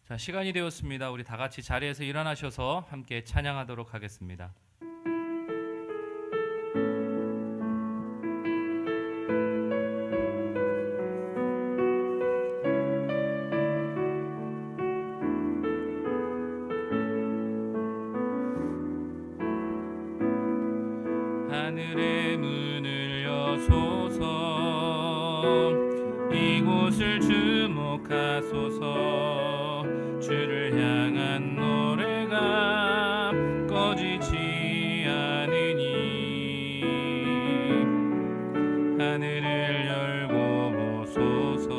자, 시간이 되었습니다. 우리 다 같이 자리에서 일어나셔서 함께 찬양하도록 하겠습니다. 하늘의 문을 여소서, 이곳을 주목하소서. 주를 향한 노래가 꺼지지 않으니 하늘을 열고 보소서.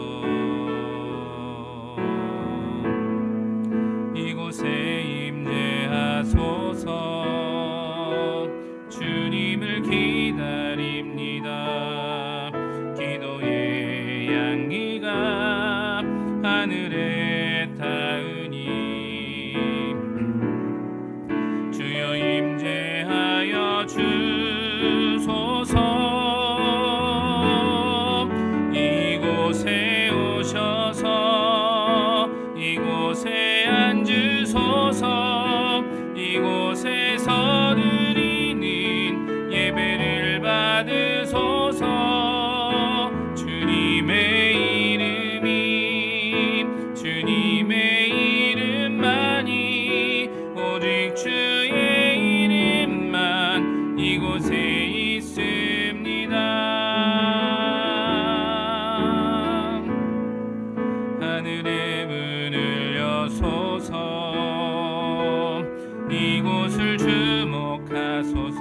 이곳에 임재하소서. 주님을 기다립니다. 기도의 향기가 하늘에 닿으니 주여 임재하여 주소서. 이곳에 오셔서 이곳에 앉으소서. 이곳에서 드리는 예배를 받으소서. 주님의 이름이 주님의 이름만이 오직 주의 이름만 이곳에 있습니다. 하늘의 문을 여소서. 이곳을 주목하소서.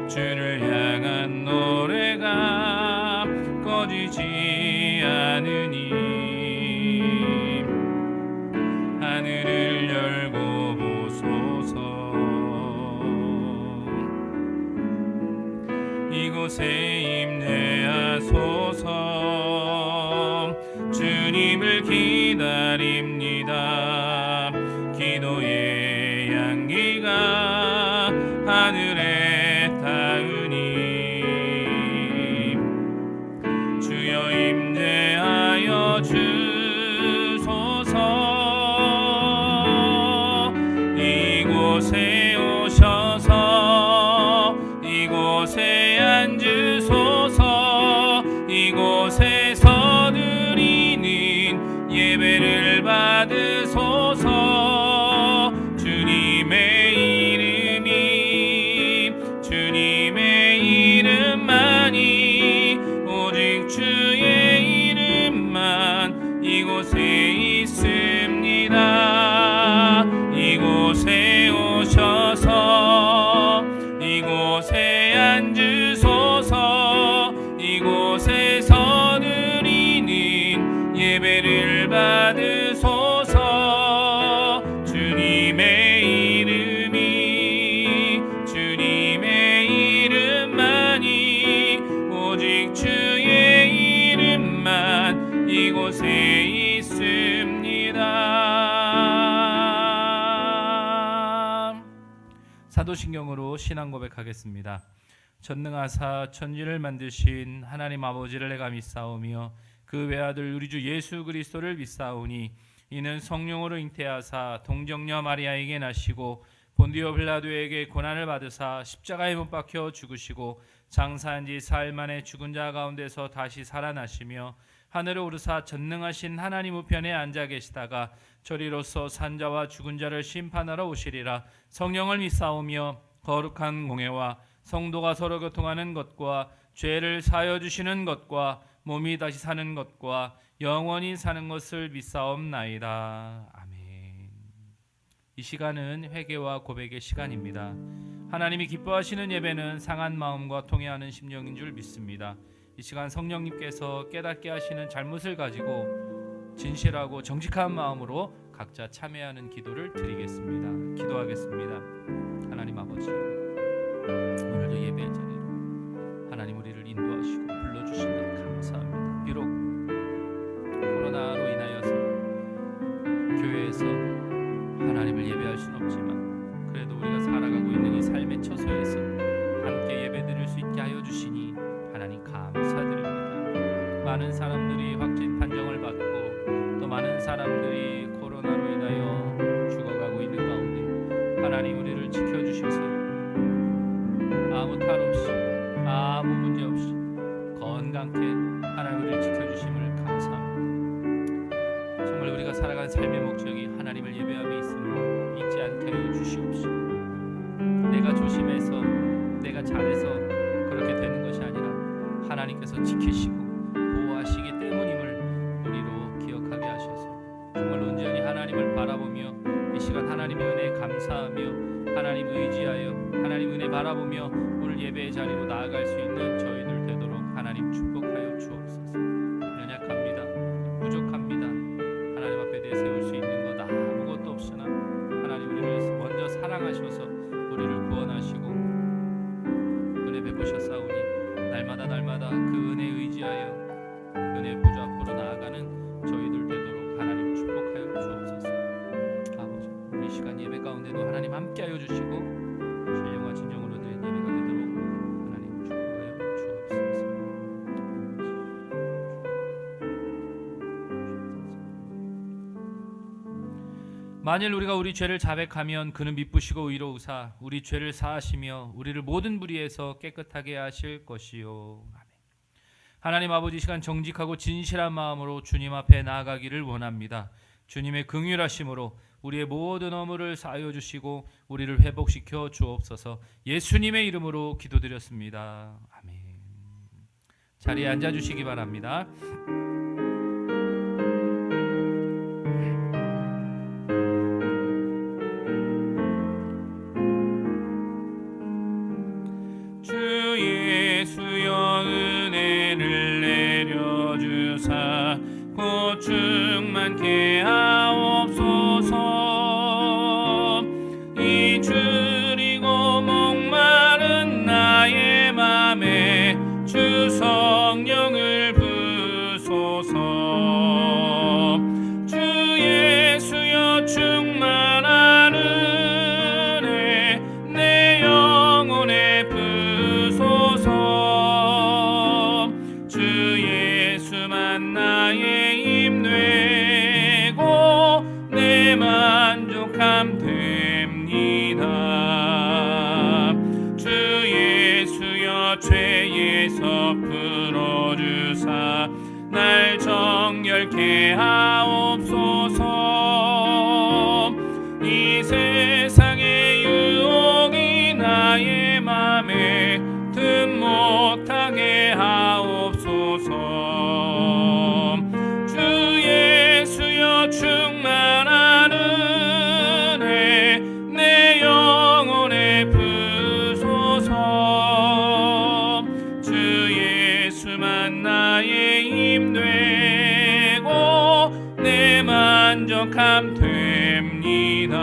주를 향한 노래가 꺼지지 않으니 하늘을 열고 보소서. 이곳에 임재하소서. 주님을 기다립니다. 기도의 향기가 하늘에 닿으니 주여 임재하여 주소서. 이곳에 오셔서 이곳에 앉으소서. 이곳에서 드리는 예배를 받으소서. 주님의 이름이 주님의 이름만이 오직 주의 이름만 이곳에 있습니다. 이곳에 오셔서 이곳에 앉으소서. 이곳에서 드리는 예배를 받으소서. 주님의 이름이 주님의 이름만이 오직 주의 이름만 이곳에 있습니다. 사도신경으로 신앙 고백하겠습니다. 전능하사 천지를 만드신 하나님 아버지를 내가 믿사오며 그 외아들 우리 주 예수 그리스도를 믿사오니 이는 성령으로 잉태하사 동정녀 마리아에게 나시고 본디오 빌라도에게 고난을 받으사 십자가에 못 박혀 죽으시고 장사한 지 사흘 만에 죽은 자 가운데서 다시 살아나시며 하늘에 오르사 전능하신 하나님 우편에 앉아 계시다가 저리로서 산자와 죽은 자를 심판하러 오시리라. 성령을 믿사오며 거룩한 공회와 성도가 서로 교통하는 것과 죄를 사하여 주시는 것과 몸이 다시 사는 것과 영원히 사는 것을 믿사옵나이다. 아멘. 이 시간은 회개와 고백의 시간입니다. 하나님이 기뻐하시는 예배는 상한 마음과 통회하는 심령인 줄 믿습니다. 이 시간 성령님께서 깨닫게 하시는 잘못을 가지고 진실하고 정직한 마음으로 각자 참여하는 기도를 드리겠습니다. 기도하겠습니다. 하나님 아버지, 오늘도 예배의 자리로 하나님 우리를 인도하시고 불러주신다 감사합니다. 비록 코로나로 인하여서 교회에서 하나님을 예배할 수는 없지만 그래도 우리가 살아가고 있는 이 삶의 처소에서 함께 예배드릴 수 있게 하여 주시니 하나님 감사드립니다. 많은 사람들이 확진 판정을 받고 또 많은 사람들이 삶의 목적이 하나님을 예배함에 있음을 잊지 않게 하여 주시옵시고, 내가 조심해서 내가 잘해서 그렇게 되는 것이 아니라 하나님께서 지키시고 보호하시기 때문임을 우리로 기억하게 하셔서 정말 온전히 하나님을 바라보며 이 시간 하나님의 은혜에 감사하며 하나님 의지하여 하나님 은혜 바라보며 오늘 예배의 자리로 나아갈 수 있는 저희들 되도록 하나님 축복하여 주옵소서. 연약합니다. 부족합니다. 하나님 앞에 내세울 수 있는 것 아무것도 없으나 하나님 우리를 먼저 사랑하셔서 우리를 구원하시고 은혜 베푸셨사오니 날마다 그 은혜에 의지하여 은혜 보좌 앞으로 나아가는 저희들 되도록 하나님 축복하여 주옵소서. 아버지, 이 시간 예배 가운데도 하나님 함께하여 주시고 신령과 진정으로 드린 예배가 되도록 하나님 축복하여 주옵소서. 만일 우리가 우리 죄를 자백하면 그는 미쁘시고 의로우사 우리 죄를 사하시며 우리를 모든 불의에서 깨끗하게 하실 것이요. 아멘. 하나님 아버지, 이 시간 정직하고 진실한 마음으로 주님 앞에 나아가기를 원합니다. 주님의 긍휼하심으로 우리의 모든 허물을 사하여 주시고 우리를 회복시켜 주옵소서. 예수님의 이름으로 기도드렸습니다. 아멘. 자리에 앉아 주시기 바랍니다. 충만케 하옵소서. 이 줄이고 목마른 나의 맘에 주 성령을 부소서. 주 예수여 충만한 은혜 내 영혼에 부소서. 주 예수만 나의 힘되고 내 만족함 됩니다. 주 예수여 죄에서 풀어주사 날 정결케 하옵소서. 이 세상의 유혹이 나의 맘에 든 못하게 하옵소서. 주 예수여 충만한 은혜 내 영혼에 부소서. 주 예수만 나의 힘되고 내 만족함 됩니다.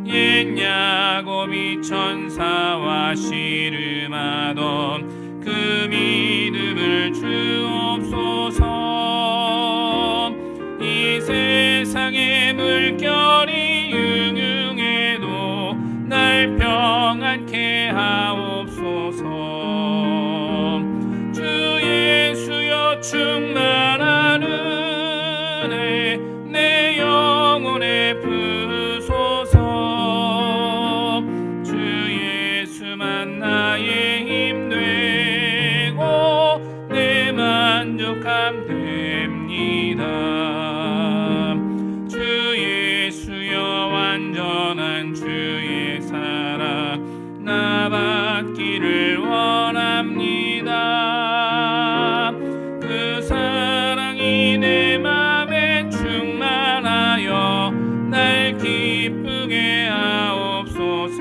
옛 야곱이 천사와 씨름하던 그 믿음을 주옵소서. 이 세상의 물결이 융융해도 날 평안케 하옵소서. 주 예수여 충만한 은혜 내 영혼에 부소서. 주 예수만 나의 힘되고 내 만족함 됩니다. 주 예수여 완전한 주의 사랑 나 받기를 원합니다. 그 사랑이 내 맘에 충만하여 날 기쁘게 하옵소서.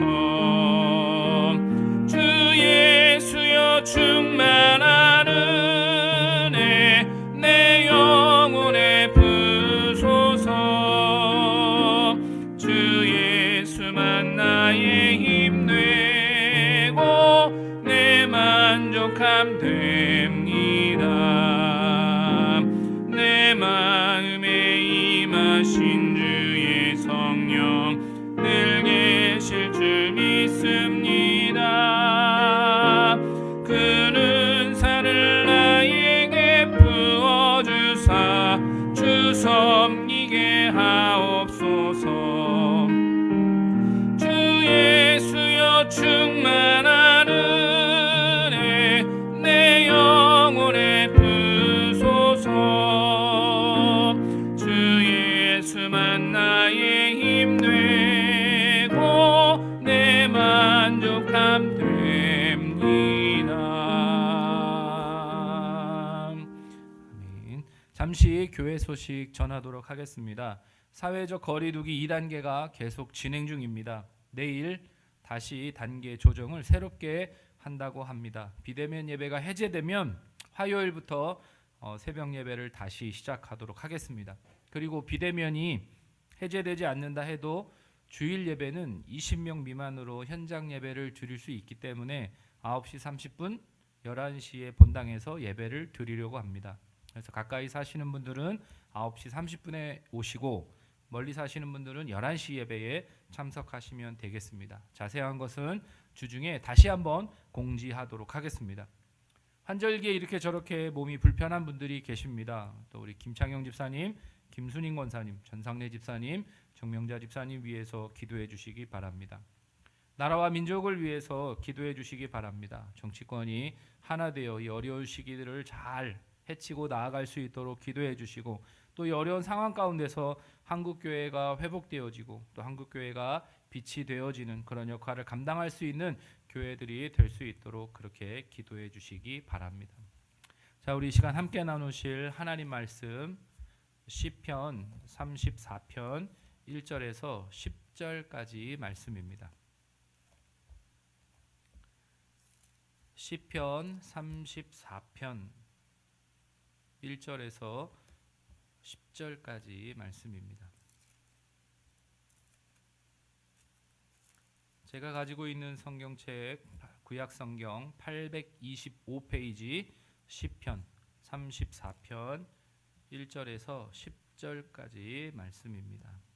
주 예수여 충만한 은혜 내 영혼에 부소서. 주 예수만 나의 힘되고 내 만족함 됩니다. 내 마음에 임하신 주의 성령 늘 계실 줄 믿습니다. 그는 은사를 나에게 부어주사 주 섬기게 하옵소서. 주 예수여 충만한 은혜 내 영혼에 부소서. 주 잠시 교회 소식 전하도록 하겠습니다. 사회적 거리두기 2단계가 계속 진행 중입니다. 내일 다시 단계 조정을 새롭게 한다고 합니다. 비대면 예배가 해제되면 화요일부터 새벽 예배를 다시 시작하도록 하겠습니다. 그리고 비대면이 해제되지 않는다 해도 주일 예배는 20명 미만으로 현장 예배를 드릴 수 있기 때문에 9시 30분, 11시에 본당에서 예배를 드리려고 합니다. 그래서 가까이 사시는 분들은 9시 30분에 오시고 멀리 사시는 분들은 11시 예배에 참석하시면 되겠습니다. 자세한 것은 주중에 다시 한번 공지하도록 하겠습니다. 환절기에 이렇게 저렇게 몸이 불편한 분들이 계십니다. 또 우리 김창영 집사님, 김순인 권사님, 전상래 집사님, 정명자 집사님 위해서 기도해 주시기 바랍니다. 나라와 민족을 위해서 기도해 주시기 바랍니다. 정치권이 하나 되어 이 어려운 시기들을 잘 해치고 나아갈 수 있도록 기도해 주시고 또 이 어려운 상황 가운데서 한국교회가 회복되어지고 또 한국교회가 빛이 되어지는 그런 역할을 감당할 수 있는 교회들이 될 수 있도록 그렇게 기도해 주시기 바랍니다. 자, 우리 이 시간 함께 나누실 하나님 말씀 시편 34편 1절에서 10절까지 말씀입니다. 시편 34편 1절에서 10절까지 말씀입니다. 제가 가지고 있는 성경책 구약 성경 825페이지 시편 34편 1절에서 10절까지 말씀입니다.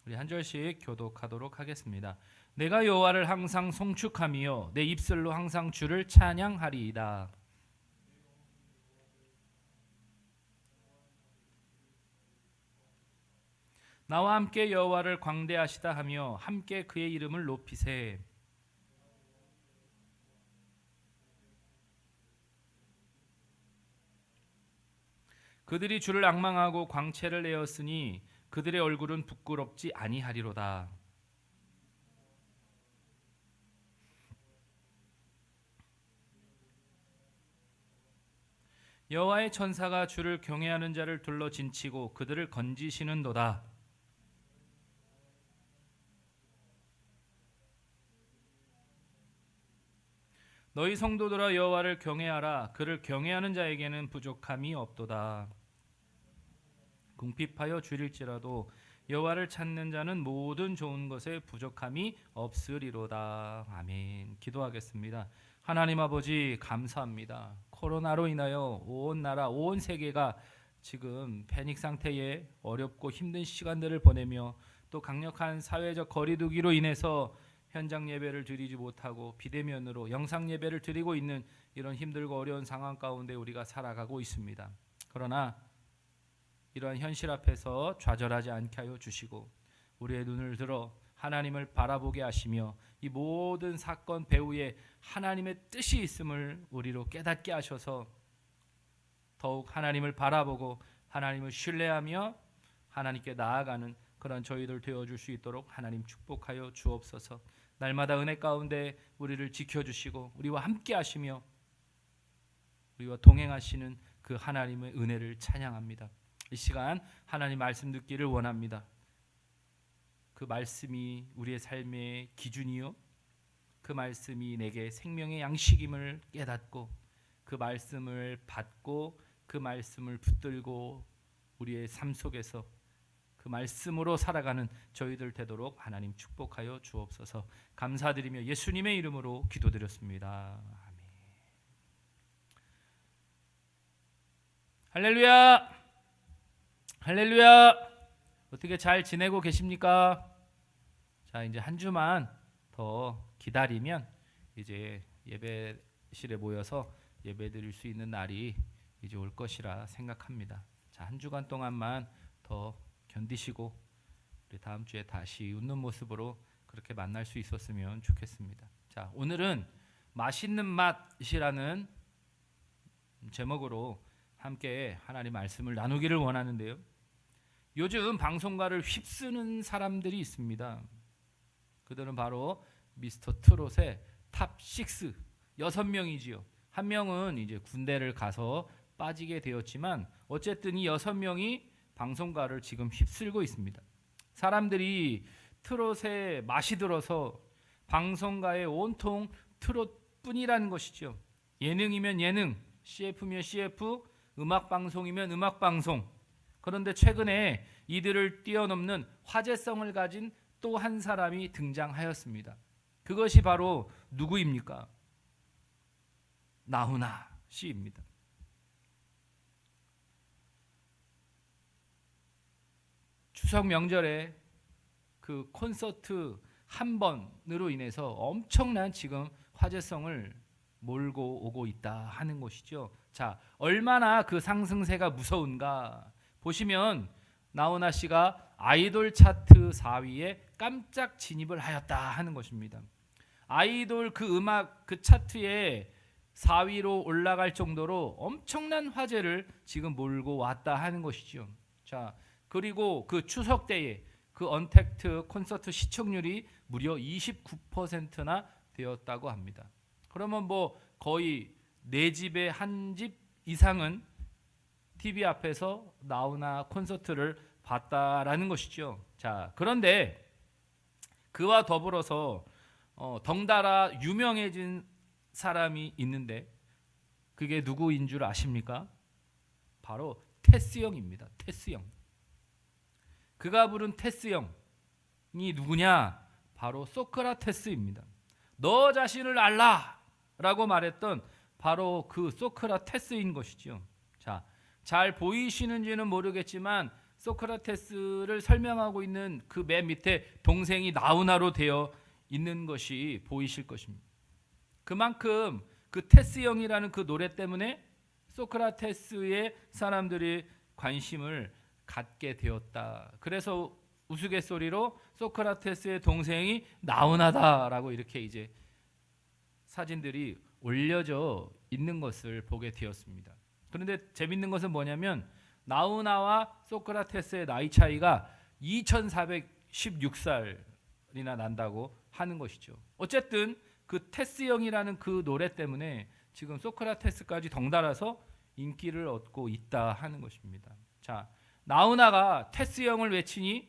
우리 한 절씩 교독하도록 하겠습니다. 내가 여호와를 항상 송축하며 내 입술로 항상 주를 찬양하리이다. 나와 함께 여호와를 광대하시다 하며 함께 그의 이름을 높이세. 그들이 주를 앙망하고 광채를 내었으니 그들의 얼굴은 부끄럽지 아니하리로다. 여호와의 천사가 주를 경외하는 자를 둘러 진치고 그들을 건지시는도다. 너희 성도들아 여호와를 경외하라. 그를 경외하는 자에게는 부족함이 없도다. 궁핍하여 줄일지라도 여호와를 찾는 자는 모든 좋은 것에 부족함이 없으리로다. 아멘. 기도하겠습니다. 하나님 아버지 감사합니다. 코로나로 인하여 온 나라 온 세계가 지금 패닉 상태에 어렵고 힘든 시간들을 보내며 또 강력한 사회적 거리두기로 인해서 현장 예배를 드리지 못하고 비대면으로 영상 예배를 드리고 있는 이런 힘들고 어려운 상황 가운데 우리가 살아가고 있습니다. 그러나 이러한 현실 앞에서 좌절하지 않게 하여 주시고 우리의 눈을 들어 하나님을 바라보게 하시며 이 모든 사건 배후에 하나님의 뜻이 있음을 우리로 깨닫게 하셔서 더욱 하나님을 바라보고 하나님을 신뢰하며 하나님께 나아가는 그런 저희들 되어줄 수 있도록 하나님 축복하여 주옵소서. 날마다 은혜 가운데 우리를 지켜주시고 우리와 함께 하시며 우리와 동행하시는 그 하나님의 은혜를 찬양합니다. 이 시간 하나님 말씀 듣기를 원합니다. 그 말씀이 우리의 삶의 기준이요 그 말씀이 내게 생명의 양식임을 깨닫고 그 말씀을 받고 그 말씀을 붙들고 우리의 삶 속에서 그 말씀으로 살아가는 저희들 되도록 하나님 축복하여 주옵소서. 감사드리며 예수님의 이름으로 기도드렸습니다. 아멘. 할렐루야. 할렐루야. 어떻게 잘 지내고 계십니까? 자, 이제 한 주만 더 기다리면 이제 예배실에 모여서 예배드릴 수 있는 날이 이제 올 것이라 생각합니다. 자, 한 주간 동안만 더 견디시고 우리 다음 주에 다시 웃는 모습으로 그렇게 만날 수 있었으면 좋겠습니다. 자, 오늘은 맛있는 맛이라는 제목으로 함께 하나님 말씀을 나누기를 원하는데요. 요즘 방송가를 휩쓰는 사람들이 있습니다. 그들은 바로 미스터 트롯의 탑 6 6명이지요. 한 명은 이제 군대를 가서 빠지게 되었지만 어쨌든 이 6명이 방송가를 지금 휩쓸고 있습니다. 사람들이 트롯에 맛이 들어서 방송가에 온통 트롯뿐이라는 것이죠. 예능이면 예능, CF면 CF, 음악방송이면 음악방송. 그런데 최근에 이들을 뛰어넘는 화제성을 가진 또 한 사람이 등장하였습니다. 그것이 바로 누구입니까? 나훈아 씨입니다. 추석 명절에 그 콘서트 한 번으로 인해서 엄청난 지금 화제성을 몰고 오고 있다 하는 것이죠. 자, 얼마나 그 상승세가 무서운가 보시면 나훈아 씨가 아이돌 차트 4위에 깜짝 진입을 하였다 하는 것입니다. 아이돌 그 음악 그 차트에 4위로 올라갈 정도로 엄청난 화제를 지금 몰고 왔다 하는 것이죠. 자, 그리고 그 추석 때에 그 언택트 콘서트 시청률이 무려 29%나 되었다고 합니다. 그러면 뭐 거의 4집에 한 집 이상은 TV 앞에서 나훈아 콘서트를 봤다라는 것이죠. 자, 그런데 그와 더불어서 덩달아 유명해진 사람이 있는데 그게 누구인 줄 아십니까? 바로 테스 형입니다. 테스 형. 그가 부른 테스 형이 누구냐? 바로 소크라테스입니다. 너 자신을 알라라고 말했던 바로 그 소크라테스인 것이죠. 자, 잘 보이시는지는 모르겠지만 소크라테스를 설명하고 있는 그 맨 밑에 동생이 나훈아로 되어 있는 것이 보이실 것입니다. 그만큼 그 테스 형이라는 그 노래 때문에 소크라테스의 사람들이 관심을 갖게 되었다. 그래서 우스갯소리로 소크라테스의 동생이 나훈아다라고 이렇게 이제 사진들이 올려져 있는 것을 보게 되었습니다. 그런데 재밌는 것은 뭐냐면 나훈아와 소크라테스의 나이 차이가 2416살이나 난다고 하는 것이죠. 어쨌든 그 테스 형이라는 그 노래 때문에 지금 소크라테스까지 덩달아서 인기를 얻고 있다 하는 것입니다. 자, 나훈아가 테스 형을 외치니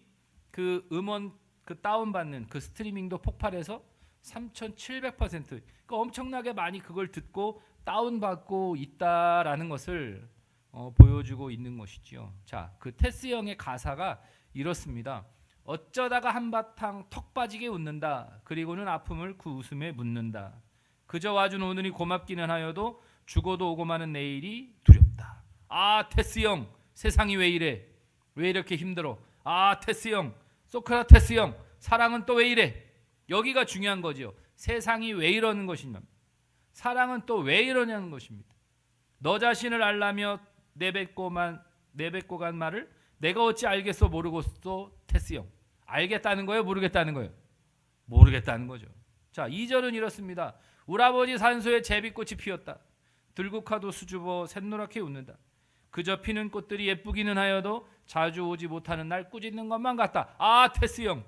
그 음원 그 다운받는 그 스트리밍도 폭발해서 3700%, 그러니까 엄청나게 많이 그걸 듣고 다운받고 있다라는 것을 보여주고 있는 것이지요. 자, 그 테스 형의 가사가 이렇습니다. 어쩌다가 한바탕 턱 빠지게 웃는다. 그리고는 아픔을 그 웃음에 묻는다. 그저 와준 오늘이 고맙기는 하여도 죽어도 오고 마는 내일이 두렵다. 아, 테스 형, 세상이 왜 이래? 왜 이렇게 힘들어? 아, 테스 형, 소크라테스 형, 사랑은 또 왜 이래? 여기가 중요한 거죠. 세상이 왜 이러는 것이냐? 사랑은 또 왜 이러냐는 것입니다. 너 자신을 알라며 내뱉고 간 말을 내가 어찌 알겠어 모르겠어. 테스 형, 알겠다는 거예요? 모르겠다는 거예요? 모르겠다는 거죠. 자, 2절은 이렇습니다. 우리 아버지 산소에 제비꽃이 피었다. 들국화도 수줍어 샛노랗게 웃는다. 그저 피는 꽃들이 예쁘기는 하여도 자주 오지 못하는 날 꾸짖는 것만 같다. 아, 테스 형,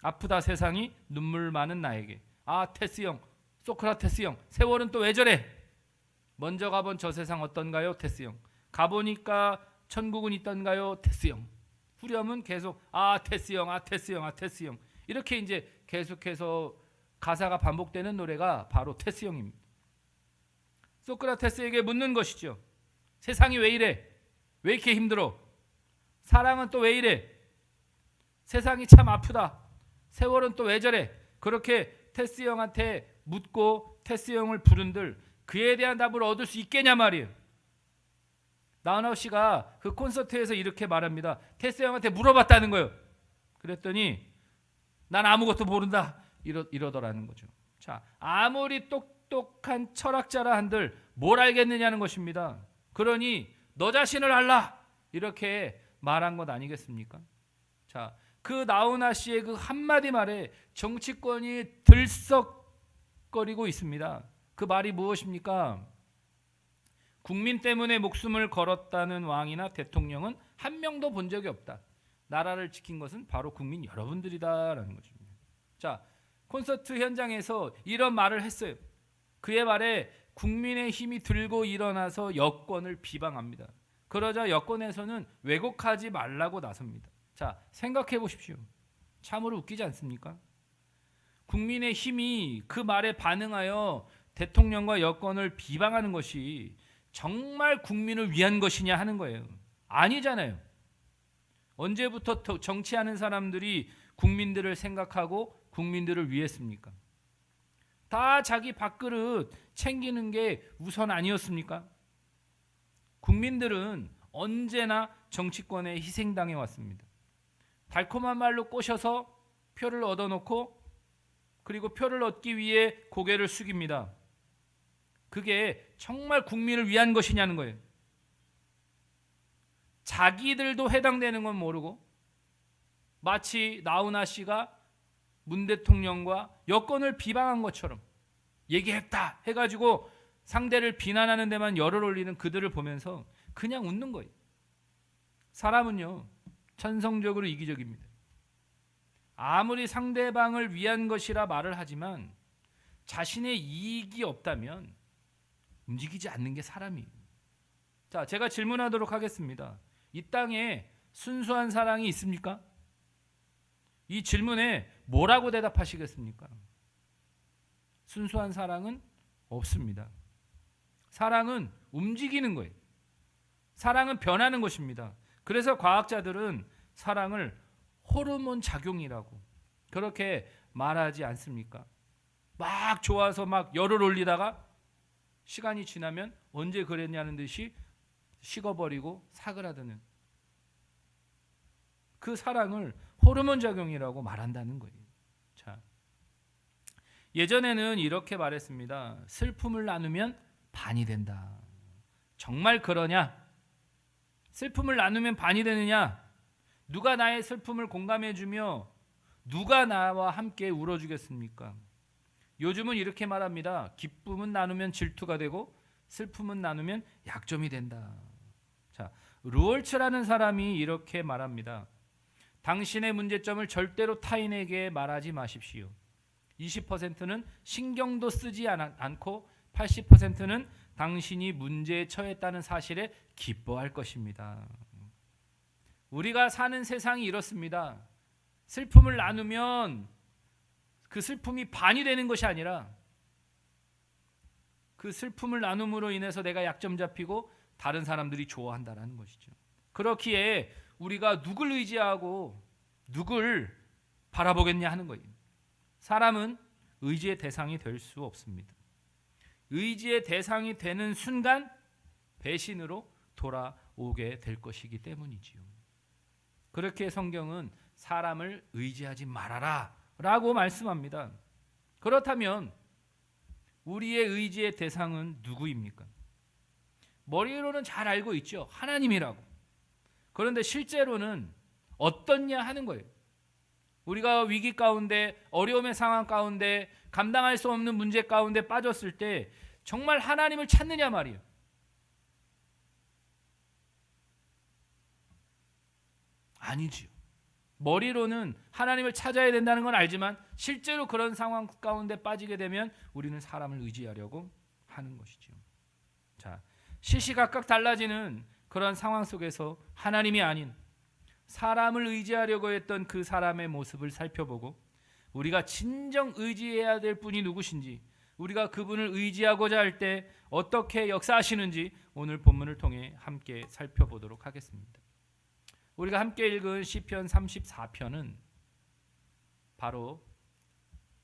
아프다 세상이 눈물 많은 나에게. 아, 테스 형, 소크라테스 형, 세월은 또 왜 저래? 먼저 가본 저 세상 어떤가요? 테스 형. 가보니까 천국은 있던가요? 테스 형. 후렴은 계속 아, 테스 형, 아, 테스 형, 아, 테스 형. 이렇게 이제 계속해서 가사가 반복되는 노래가 바로 테스 형입니다. 소크라테스에게 묻는 것이죠. 세상이 왜 이래? 왜 이렇게 힘들어? 사랑은 또 왜 이래? 세상이 참 아프다. 세월은 또 왜 저래? 그렇게 테스 형한테 묻고 테스 형을 부른들 그에 대한 답을 얻을 수 있겠냐 말이에요. 나훈아 씨가 그 콘서트에서 이렇게 말합니다. 테스 형한테 물어봤다는 거예요. 그랬더니 난 아무것도 모른다 이러더라는 거죠. 자, 아무리 똑똑한 철학자라 한들 뭘 알겠느냐는 것입니다. 그러니 너 자신을 알라 이렇게 말한 것 아니겠습니까? 자, 그 나훈아 씨의 그 한마디 말에 정치권이 들썩거리고 있습니다. 그 말이 무엇입니까? 국민 때문에 목숨을 걸었다는 왕이나 대통령은 한 명도 본 적이 없다. 나라를 지킨 것은 바로 국민 여러분들이다라는 것입니다. 자, 콘서트 현장에서 이런 말을 했어요. 그의 말에 국민의힘이 들고 일어나서 여권을 비방합니다. 그러자 여권에서는 왜곡하지 말라고 나섭니다. 자, 생각해 보십시오. 참으로 웃기지 않습니까? 국민의힘이 그 말에 반응하여 대통령과 여권을 비방하는 것이 정말 국민을 위한 것이냐 하는 거예요. 아니잖아요. 언제부터 정치하는 사람들이 국민들을 생각하고 국민들을 위했습니까? 다 자기 밥그릇 챙기는 게 우선 아니었습니까? 국민들은 언제나 정치권에 희생당해 왔습니다. 달콤한 말로 꼬셔서 표를 얻어놓고 그리고 표를 얻기 위해 고개를 숙입니다. 그게 정말 국민을 위한 것이냐는 거예요. 자기들도 해당되는 건 모르고 마치 나훈아 씨가 문 대통령과 여권을 비방한 것처럼 얘기했다 해가지고 상대를 비난하는 데만 열을 올리는 그들을 보면서 그냥 웃는 거예요. 사람은요 천성적으로 이기적입니다. 아무리 상대방을 위한 것이라 말을 하지만 자신의 이익이 없다면 움직이지 않는 게 사람이에요. 자, 제가 질문하도록 하겠습니다. 이 땅에 순수한 사랑이 있습니까? 이 질문에 뭐라고 대답하시겠습니까? 순수한 사랑은 없습니다. 사랑은 움직이는 거예요. 사랑은 변하는 것입니다. 그래서 과학자들은 사랑을 호르몬 작용이라고 그렇게 말하지 않습니까? 막 좋아서 막 열을 올리다가 시간이 지나면 언제 그랬냐는 듯이 식어버리고 사그라드는 그 사랑을 호르몬 작용이라고 말한다는 거예요. 자, 예전에는 이렇게 말했습니다. 슬픔을 나누면 반이 된다. 정말 그러냐? 슬픔을 나누면 반이 되느냐? 누가 나의 슬픔을 공감해주며 누가 나와 함께 울어주겠습니까? 요즘은 이렇게 말합니다. 기쁨은 나누면 질투가 되고 슬픔은 나누면 약점이 된다. 자, 루얼츠라는 사람이 이렇게 말합니다. 당신의 문제점을 절대로 타인에게 말하지 마십시오. 20%는 신경도 쓰지 않고 80%는 당신이 문제에 처했다는 사실에 기뻐할 것입니다. 우리가 사는 세상이 이렇습니다. 슬픔을 나누면 그 슬픔이 반이 되는 것이 아니라 그 슬픔을 나눔으로 인해서 내가 약점 잡히고 다른 사람들이 좋아한다는 것이죠. 그렇기에 우리가 누굴 의지하고 누굴 바라보겠냐 하는 거예요. 사람은 의지의 대상이 될 수 없습니다. 의지의 대상이 되는 순간 배신으로 돌아오게 될 것이기 때문이지요. 그렇게 성경은 사람을 의지하지 말아라 라고 말씀합니다. 그렇다면 우리의 의지의 대상은 누구입니까? 머리로는 잘 알고 있죠. 하나님이라고. 그런데 실제로는 어떻냐 하는 거예요. 우리가 위기 가운데 어려움의 상황 가운데 감당할 수 없는 문제 가운데 빠졌을 때 정말 하나님을 찾느냐 말이에요. 아니지요. 머리로는 하나님을 찾아야 된다는 건 알지만 실제로 그런 상황 가운데 빠지게 되면 우리는 사람을 의지하려고 하는 것이죠. 자, 시시각각 달라지는 그런 상황 속에서 하나님이 아닌 사람을 의지하려고 했던 그 사람의 모습을 살펴보고 우리가 진정 의지해야 될 분이 누구신지, 우리가 그분을 의지하고자 할 때 어떻게 역사하시는지 오늘 본문을 통해 함께 살펴보도록 하겠습니다. 우리가 함께 읽은 시편 34편은 바로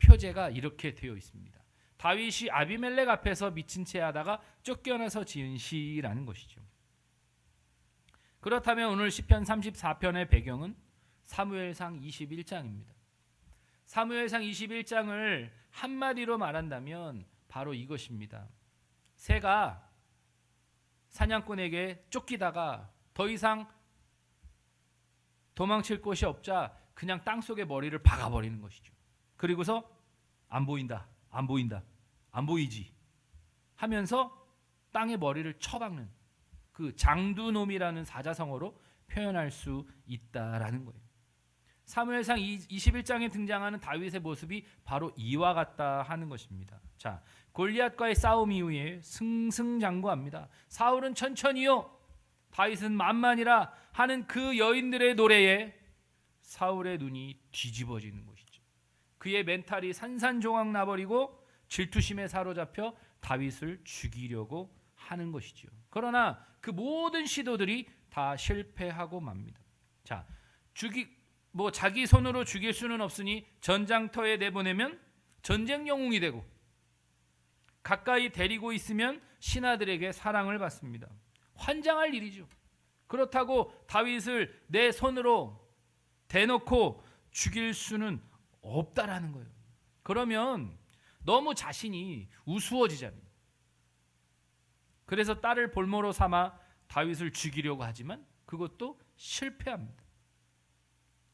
표제가 이렇게 되어 있습니다. 다윗이 아비멜렉 앞에서 미친 채 하다가 쫓겨나서 지은 시라는 것이죠. 그렇다면 오늘 시편 34편의 배경은 사무엘상 21장입니다. 사무엘상 21장을 한마디로 말한다면 바로 이것입니다. 새가 사냥꾼에게 쫓기다가 더 이상 도망칠 곳이 없자 그냥 땅속에 머리를 박아버리는 것이죠. 그리고서 안 보인다, 안 보인다, 안 보이지 하면서 땅에 머리를 쳐박는 그 장두놈이라는 사자성어로 표현할 수 있다라는 거예요. 사무엘상 21장에 등장하는 다윗의 모습이 바로 이와 같다 하는 것입니다. 자, 골리앗과의 싸움 이후에 승승장구합니다. 사울은 천천히요, 다윗은 만만이라 하는 그 여인들의 노래에 사울의 눈이 뒤집어지는 것이죠. 그의 멘탈이 산산조각 나버리고 질투심에 사로잡혀 다윗을 죽이려고 하는 것이죠. 그러나 그 모든 시도들이 다 실패하고 맙니다. 자, 자기 손으로 죽일 수는 없으니 전장터에 내보내면 전쟁 영웅이 되고, 가까이 데리고 있으면 신하들에게 사랑을 받습니다. 환장할 일이죠. 그렇다고 다윗을 내 손으로 대놓고 죽일 수는 없다라는 거예요. 그러면 너무 자신이 우스워지잖아요. 그래서 딸을 볼모로 삼아 다윗을 죽이려고 하지만 그것도 실패합니다.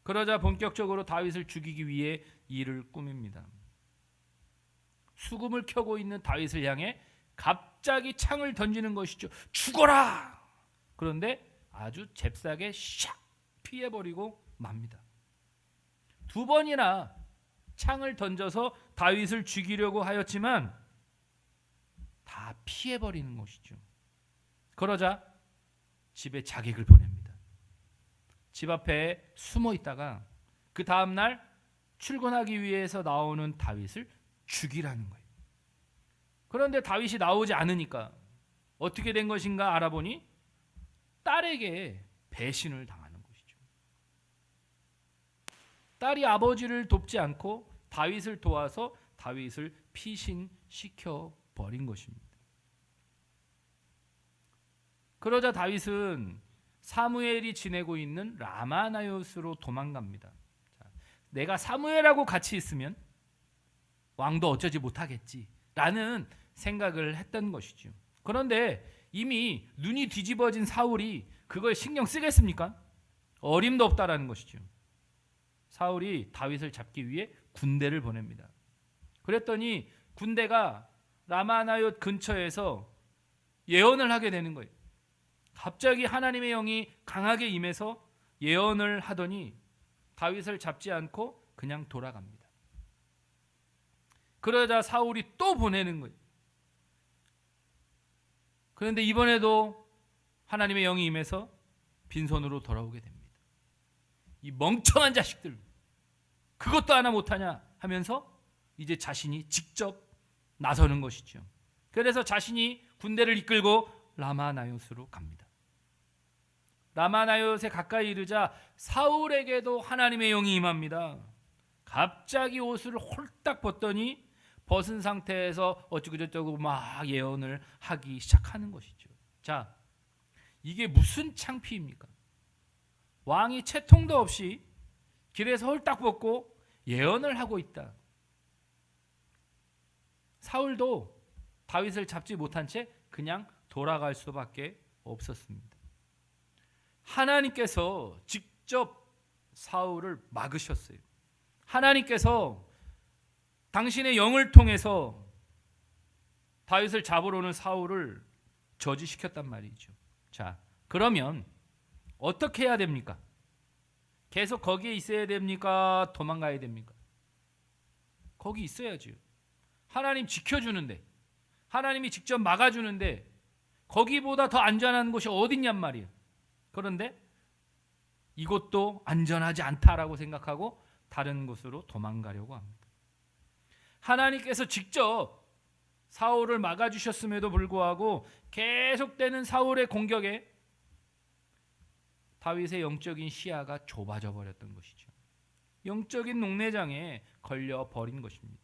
그러자 본격적으로 다윗을 죽이기 위해 일을 꾸밉니다. 수금을 켜고 있는 다윗을 향해 갑자기 창을 던지는 것이죠. 죽어라! 그런데 아주 잽싸게 샥 피해버리고 맙니다. 2번이나 창을 던져서 다윗을 죽이려고 하였지만 다 피해버리는 것이죠. 그러자 집에 자객을 보냅니다. 집 앞에 숨어 있다가 그 다음날 출근하기 위해서 나오는 다윗을 죽이라는 거예요. 그런데 다윗이 나오지 않으니까 어떻게 된 것인가 알아보니 딸에게 배신을 당하는 것이죠. 딸이 아버지를 돕지 않고 다윗을 도와서 다윗을 피신시켜 버린 것입니다. 그러자 다윗은 사무엘이 지내고 있는 라마나요스로 도망갑니다. 자, 내가 사무엘하고 같이 있으면 왕도 어쩌지 못하겠지라는 생각을 했던 것이죠. 그런데 이미 눈이 뒤집어진 사울이 그걸 신경 쓰겠습니까? 어림도 없다라는 것이죠. 사울이 다윗을 잡기 위해 군대를 보냅니다. 그랬더니 군대가 라마나옳 근처에서 예언을 하게 되는 거예요. 갑자기 하나님의 영이 강하게 임해서 예언을 하더니 다윗을 잡지 않고 그냥 돌아갑니다. 그러자 사울이 또 보내는 거예요. 그런데 이번에도 하나님의 영이 임해서 빈손으로 돌아오게 됩니다. 이 멍청한 자식들, 그것도 하나 못하냐 하면서 이제 자신이 직접 나서는 것이죠. 그래서 자신이 군대를 이끌고 라마나요스로 갑니다. 라마나요스에 가까이 이르자 사울에게도 하나님의 영이 임합니다. 갑자기 옷을 홀딱 벗더니 벗은 상태에서 어쩌고저쩌고 막 예언을 하기 시작하는 것이죠. 자, 이게 무슨 창피입니까? 왕이 채통도 없이 길에서 홀딱 벗고 예언을 하고 있다. 사울도 다윗을 잡지 못한 채 그냥 돌아갈 수밖에 없었습니다. 하나님께서 직접 사울을 막으셨어요. 하나님께서 당신의 영을 통해서 다윗을 잡으러 오는 사울을 저지시켰단 말이죠. 자, 그러면 어떻게 해야 됩니까? 계속 거기에 있어야 됩니까? 도망가야 됩니까? 거기 있어야죠. 하나님 지켜주는데, 하나님이 직접 막아주는데 거기보다 더 안전한 곳이 어딨냔 말이에요. 그런데 이곳도 안전하지 않다라고 생각하고 다른 곳으로 도망가려고 합니다. 하나님께서 직접 사울을 막아주셨음에도 불구하고 계속되는 사울의 공격에 다윗의 영적인 시야가 좁아져 버렸던 것이죠. 영적인 농내장에 걸려 버린 것입니다.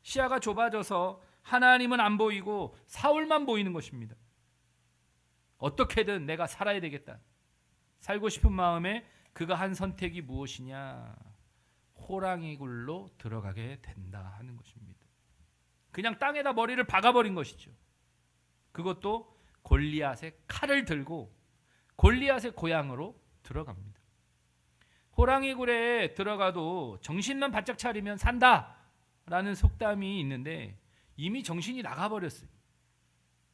시야가 좁아져서 하나님은 안 보이고 사울만 보이는 것입니다. 어떻게든 내가 살아야 되겠다. 살고 싶은 마음에 그가 한 선택이 무엇이냐? 호랑이 굴로 들어가게 된다 하는 것입니다. 그냥 땅에다 머리를 박아버린 것이죠. 그것도 골리앗의 칼을 들고 골리앗의 고향으로 들어갑니다. 호랑이 굴에 들어가도 정신만 바짝 차리면 산다라는 속담이 있는데 이미 정신이 나가버렸어요.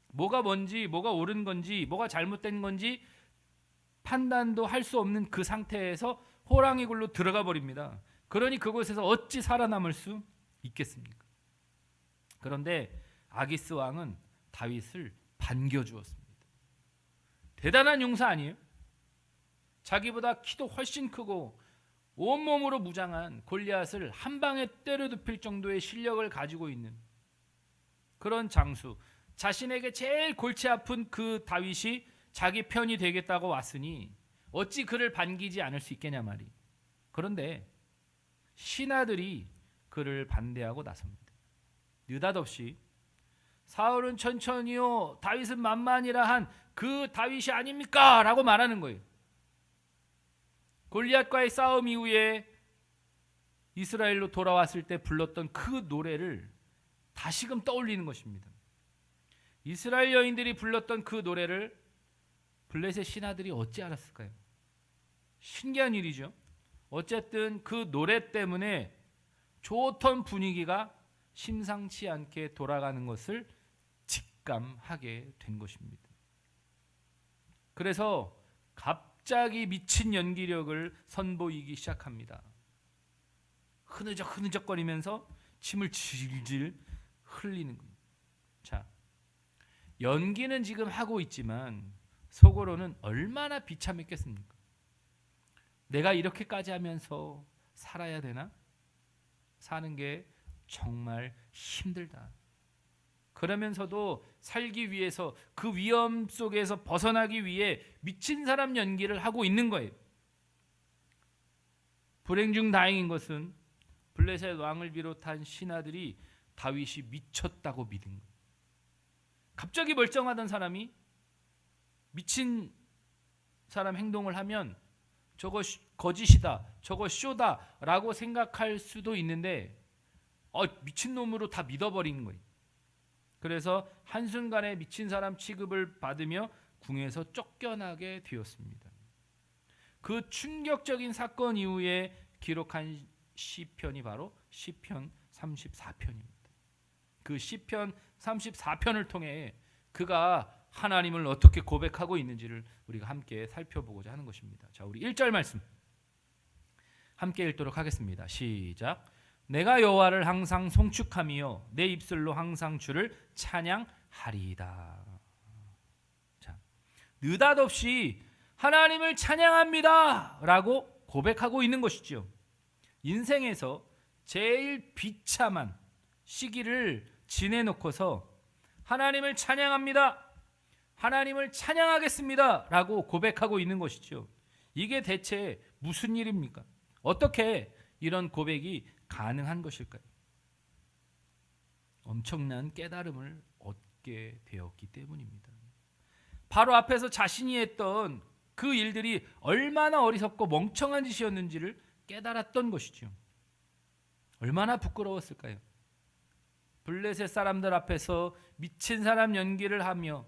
뭐가 뭔지, 뭐가 옳은 건지, 뭐가 잘못된 건지 판단도 할 수 없는 그 상태에서 호랑이 굴로 들어가 버립니다. 그러니 그곳에서 어찌 살아남을 수 있겠습니까? 그런데 아기스 왕은 다윗을 반겨주었습니다. 대단한 용사 아니에요? 자기보다 키도 훨씬 크고 온몸으로 무장한 골리앗을 한 방에 때려 눕힐 정도의 실력을 가지고 있는 그런 장수, 자신에게 제일 골치 아픈 그 다윗이 자기 편이 되겠다고 왔으니 어찌 그를 반기지 않을 수 있겠냐 말이. 그런데 신하들이 그를 반대하고 나섭니다. 느닷없이 사울은 천천히요 다윗은 만만이라 한 그 다윗이 아닙니까? 라고 말하는 거예요. 골리앗과의 싸움 이후에 이스라엘로 돌아왔을 때 불렀던 그 노래를 다시금 떠올리는 것입니다. 이스라엘 여인들이 불렀던 그 노래를 블레셋 신하들이 어찌 알았을까요? 신기한 일이죠. 어쨌든 그 노래 때문에 좋던 분위기가 심상치 않게 돌아가는 것을 직감하게 된 것입니다. 그래서 갑자기 미친 연기력을 선보이기 시작합니다. 흐느적거리면서 침을 질질 흘리는 겁니다. 자, 연기는 지금 하고 있지만 속으로는 얼마나 비참했겠습니까? 내가 이렇게까지 하면서 살아야 되나? 사는 게 정말 힘들다. 그러면서도 살기 위해서 그 위험 속에서 벗어나기 위해 미친 사람 연기를 하고 있는 거예요. 불행 중 다행인 것은 블레셋 왕을 비롯한 신하들이 다윗이 미쳤다고 믿은 거예요. 갑자기 멀쩡하던 사람이 미친 사람 행동을 하면 저거 거짓이다, 저거 쇼다라고 생각할 수도 있는데 미친놈으로 다 믿어버리는 거예요. 그래서 한순간에 미친 사람 취급을 받으며 궁에서 쫓겨나게 되었습니다. 그 충격적인 사건 이후에 기록한 시편이 바로 시편 34편입니다. 그 시편 34편을 통해 그가 하나님을 어떻게 고백하고 있는지를 우리가 함께 살펴보고자 하는 것입니다. 자, 우리 1절 말씀 함께 읽도록 하겠습니다. 시작. 내가 여호와를 항상 송축하며 내 입술로 항상 주를 찬양하리이다. 자, 느닷없이 하나님을 찬양합니다 라고 고백하고 있는 것이죠. 인생에서 제일 비참한 시기를 지내놓고서 하나님을 찬양합니다, 하나님을 찬양하겠습니다 라고 고백하고 있는 것이죠. 이게 대체 무슨 일입니까? 어떻게 이런 고백이 가능한 것일까요? 엄청난 깨달음을 얻게 되었기 때문입니다. 바로 앞에서 자신이 했던 그 일들이 얼마나 어리석고 멍청한 짓이었는지를 깨달았던 것이죠. 얼마나 부끄러웠을까요? 블레셋 사람들 앞에서 미친 사람 연기를 하며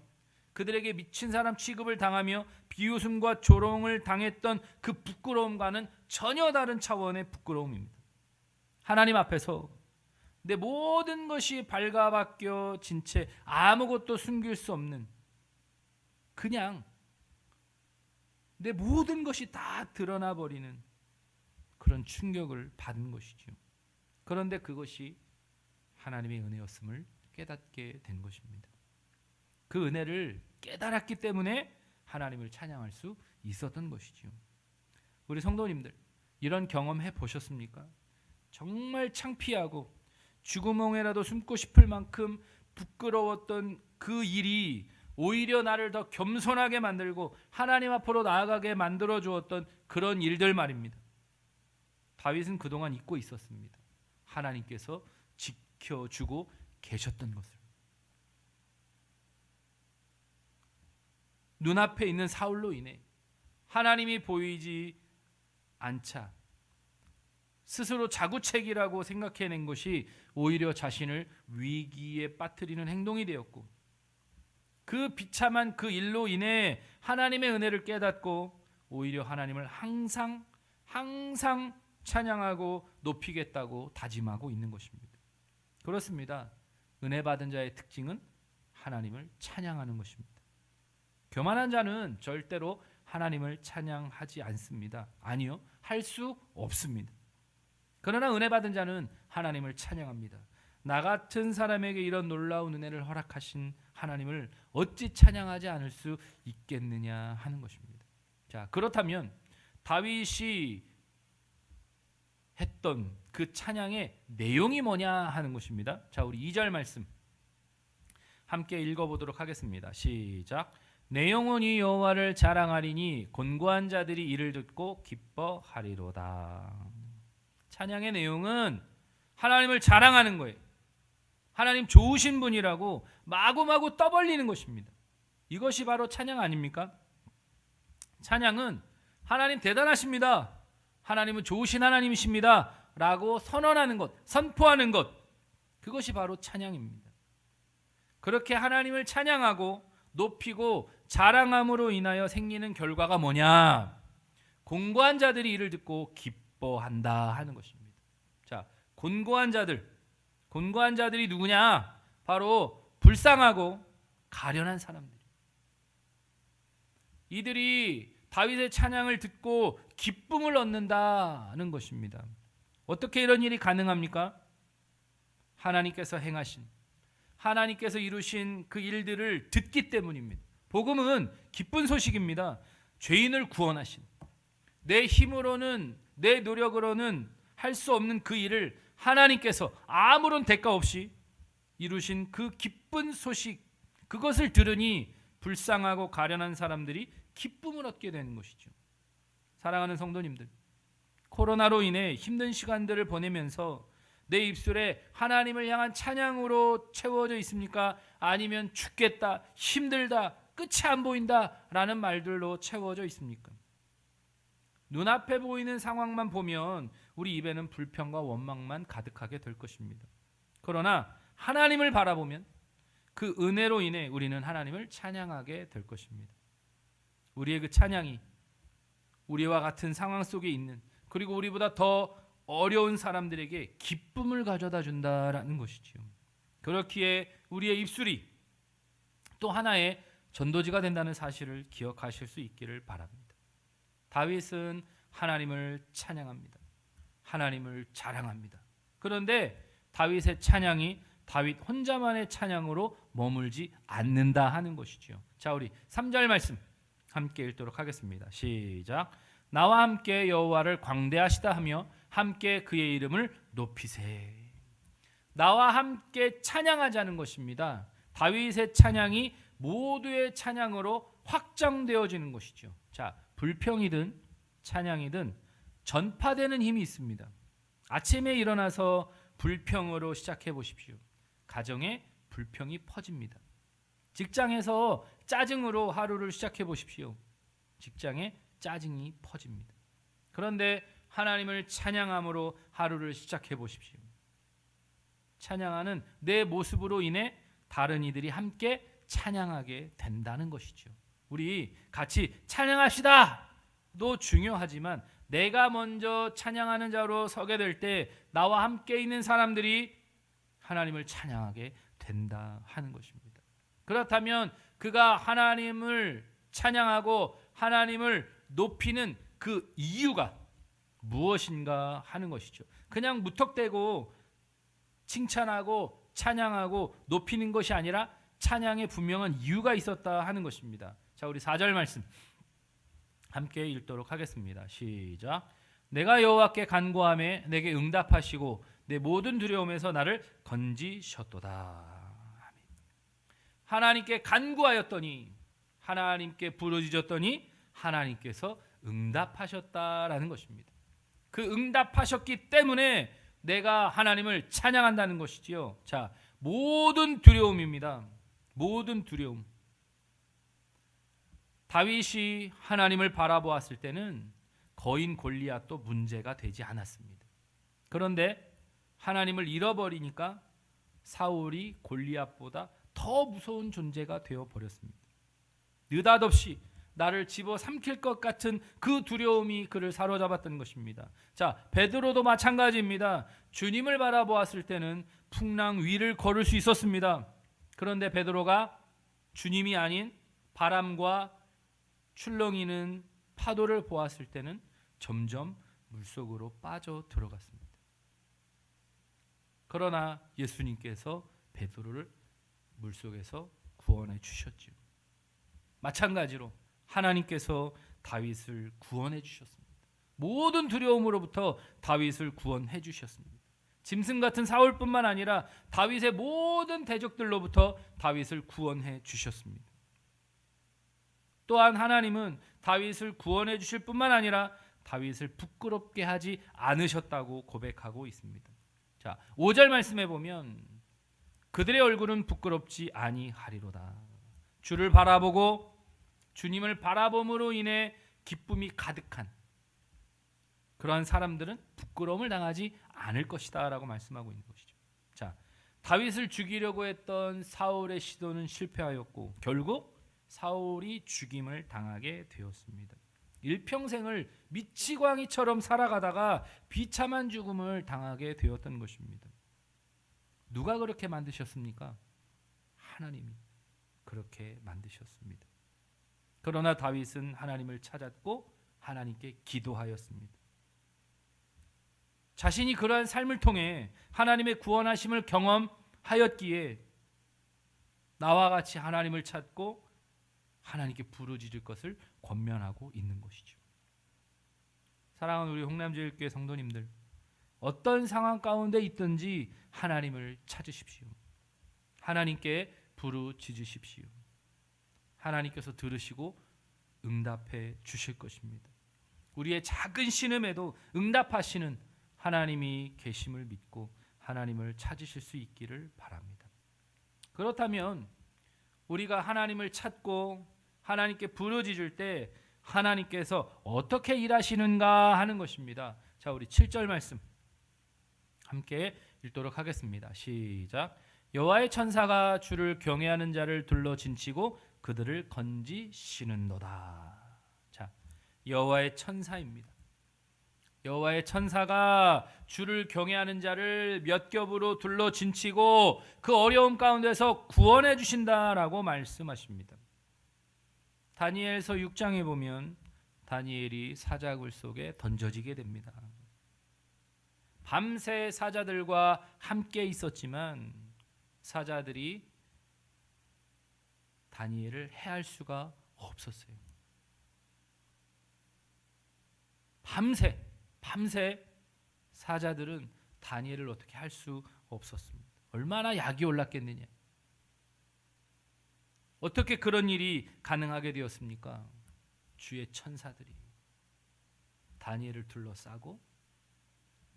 그들에게 미친 사람 취급을 당하며 비웃음과 조롱을 당했던 그 부끄러움과는 전혀 다른 차원의 부끄러움입니다. 하나님 앞에서 내 모든 것이 발가벗겨진 채 아무것도 숨길 수 없는, 그냥 내 모든 것이 다 드러나 버리는 그런 충격을 받은 것이죠. 그런데 그것이 하나님의 은혜였음을 깨닫게 된 것입니다. 그 은혜를 깨달았기 때문에 하나님을 찬양할 수 있었던 것이죠. 우리 성도님들, 이런 경험해 보셨습니까? 정말 창피하고 쥐구멍에라도 숨고 싶을 만큼 부끄러웠던 그 일이 오히려 나를 더 겸손하게 만들고 하나님 앞으로 나아가게 만들어 주었던 그런 일들 말입니다. 다윗은 그동안 잊고 있었습니다. 하나님께서 지켜주고 계셨던 것을. 눈앞에 있는 사울로 인해 하나님이 보이지 않자 스스로 자구책이라고 생각해낸 것이 오히려 자신을 위기에 빠뜨리는 행동이 되었고, 그 비참한 그 일로 인해 하나님의 은혜를 깨닫고 오히려 하나님을 항상 찬양하고 높이겠다고 다짐하고 있는 것입니다. 그렇습니다. 은혜 받은 자의 특징은 하나님을 찬양하는 것입니다. 교만한 자는 절대로 하나님을 찬양하지 않습니다. 아니요, 할 수 없습니다. 그러나 은혜 받은 자는 하나님을 찬양합니다. 나 같은 사람에게 이런 놀라운 은혜를 허락하신 하나님을 어찌 찬양하지 않을 수 있겠느냐 하는 것입니다. 자, 그렇다면 다윗이 했던 그 찬양의 내용이 뭐냐 하는 것입니다. 자, 우리 2절 말씀 함께 읽어보도록 하겠습니다. 시작. 내 영혼이 여호와를 자랑하리니 곤고한 자들이 이를 듣고 기뻐하리로다. 찬양의 내용은 하나님을 자랑하는 거예요. 하나님 좋으신 분이라고 마구마구 떠벌리는 것입니다. 이것이 바로 찬양 아닙니까? 찬양은 하나님 대단하십니다, 하나님은 좋으신 하나님이십니다 라고 선언하는 것, 선포하는 것, 그것이 바로 찬양입니다. 그렇게 하나님을 찬양하고 높이고 자랑함으로 인하여 생기는 결과가 뭐냐? 곤고한 자들이 이를 듣고 기뻐한다 하는 것입니다. 자, 곤고한 자들이 누구냐? 바로 불쌍하고 가련한 사람들. 이들이 다윗의 찬양을 듣고 기쁨을 얻는다는 것입니다. 어떻게 이런 일이 가능합니까? 하나님께서 행하신, 하나님께서 이루신 그 일들을 듣기 때문입니다. 복음은 기쁜 소식입니다. 죄인을 구원하신, 내 힘으로는 내 노력으로는 할 수 없는 그 일을 하나님께서 아무런 대가 없이 이루신 그 기쁜 소식, 그것을 들으니 불쌍하고 가련한 사람들이 기쁨을 얻게 되는 것이죠. 사랑하는 성도님들, 코로나로 인해 힘든 시간들을 보내면서 내 입술에 하나님을 향한 찬양으로 채워져 있습니까? 아니면 죽겠다, 힘들다, 끝이 안 보인다 라는 말들로 채워져 있습니까? 눈앞에 보이는 상황만 보면 우리 입에는 불평과 원망만 가득하게 될 것입니다. 그러나 하나님을 바라보면 그 은혜로 인해 우리는 하나님을 찬양하게 될 것입니다. 우리의 그 찬양이 우리와 같은 상황 속에 있는, 그리고 우리보다 더 어려운 사람들에게 기쁨을 가져다 준다라는 것이지요. 그렇기에 우리의 입술이 또 하나의 전도지가 된다는 사실을 기억하실 수 있기를 바랍니다. 다윗은 하나님을 찬양합니다. 하나님을 자랑합니다. 그런데 다윗의 찬양이 다윗 혼자만의 찬양으로 머물지 않는다 하는 것이지요. 자, 우리 3절 말씀 함께 읽도록 하겠습니다. 시작. 나와 함께 여호와를 광대하시다 하며 함께 그의 이름을 높이세. 나와 함께 찬양하자는 것입니다. 다윗의 찬양이 모두의 찬양으로 확장되어지는 것이죠. 자, 불평이든 찬양이든 전파되는 힘이 있습니다. 아침에 일어나서 불평으로 시작해 보십시오. 가정에 불평이 퍼집니다. 직장에서 짜증으로 하루를 시작해 보십시오. 직장에 짜증이 퍼집니다. 그런데 하나님을 찬양함으로 하루를 시작해 보십시오. 찬양하는 내 모습으로 인해 다른 이들이 함께 찬양하게 된다는 것이죠. 우리 같이 찬양합시다도 중요하지만 내가 먼저 찬양하는 자로 서게 될 때 나와 함께 있는 사람들이 하나님을 찬양하게 된다 하는 것입니다. 그렇다면 그가 하나님을 찬양하고 하나님을 높이는 그 이유가 무엇인가 하는 것이죠. 그냥 무턱대고 칭찬하고 찬양하고 높이는 것이 아니라 찬양에 분명한 이유가 있었다 하는 것입니다. 자, 우리 4절 말씀 함께 읽도록 하겠습니다. 시작. 내가 여호와께 간구하매 내게 응답하시고 내 모든 두려움에서 나를 건지셨도다. 하나님께 간구하였더니, 하나님께 부르짖었더니 하나님께서 응답하셨다라는 것입니다. 그 응답하셨기 때문에 내가 하나님을 찬양한다는 것이지요. 자, 모든 두려움입니다. 모든 두려움. 다윗이 하나님을 바라보았을 때는 거인 골리앗도 문제가 되지 않았습니다. 그런데 하나님을 잃어버리니까 사울이 골리앗보다 더 무서운 존재가 되어버렸습니다. 느닷없이 나를 집어삼킬 것 같은 그 두려움이 그를 사로잡았던 것입니다. 자, 베드로도 마찬가지입니다. 주님을 바라보았을 때는 풍랑 위를 걸을 수 있었습니다. 그런데 베드로가 주님이 아닌 바람과 출렁이는 파도를 보았을 때는 점점 물속으로 빠져 들어갔습니다. 그러나 예수님께서 베드로를 물속에서 구원해 주셨지요. 마찬가지로 하나님께서 다윗을 구원해 주셨습니다. 모든 두려움으로부터 다윗을 구원해 주셨습니다. 짐승 같은 사울뿐만 아니라 다윗의 모든 대적들로부터 다윗을 구원해 주셨습니다. 또한 하나님은 다윗을 구원해 주실 뿐만 아니라 다윗을 부끄럽게 하지 않으셨다고 고백하고 있습니다. 자, 5절 말씀해 보면 그들의 얼굴은 부끄럽지 아니하리로다. 주를 바라보고 주님을 바라봄으로 인해 기쁨이 가득한 그러한 사람들은 부끄러움을 당하지 않을 것이다 라고 말씀하고 있는 것이죠. 자, 다윗을 죽이려고 했던 사울의 시도는 실패하였고 결국 사울이 죽임을 당하게 되었습니다. 일평생을 미치광이처럼 살아가다가 비참한 죽음을 당하게 되었던 것입니다. 누가 그렇게 만드셨습니까? 하나님이 그렇게 만드셨습니다. 그러나 다윗은 하나님을 찾았고 하나님께 기도하였습니다. 자신이 그러한 삶을 통해 하나님의 구원하심을 경험하였기에 나와 같이 하나님을 찾고 하나님께 부르짖을 것을 권면하고 있는 것이죠. 사랑하는 우리 홍남제일교회 성도님들, 어떤 상황 가운데 있든지 하나님을 찾으십시오. 하나님께 부르짖으십시오. 하나님께서 들으시고 응답해 주실 것입니다. 우리의 작은 신음에도 응답하시는 하나님이 계심을 믿고 하나님을 찾으실 수 있기를 바랍니다. 그렇다면 우리가 하나님을 찾고 하나님께 부르짖을 때 하나님께서 어떻게 일하시는가 하는 것입니다. 자, 우리 7절 말씀 함께 읽도록 하겠습니다. 시작. 여호와의 천사가 주를 경외하는 자를 둘러 진치고 그들을 건지시는도다. 자, 여호와의 천사입니다. 여호와의 천사가 주를 경외하는 자를 몇 겹으로 둘러 진치고 그 어려움 가운데서 구원해 주신다라고 말씀하십니다. 다니엘서 6장에 보면 다니엘이 사자굴 속에 던져지게 됩니다. 밤새 사자들과 함께 있었지만 사자들이 다니엘을 해할 수가 없었어요. 밤새 사자들은 다니엘을 어떻게 할 수 없었습니다. 얼마나 약이 올랐겠느냐. 어떻게 그런 일이 가능하게 되었습니까? 주의 천사들이 다니엘을 둘러싸고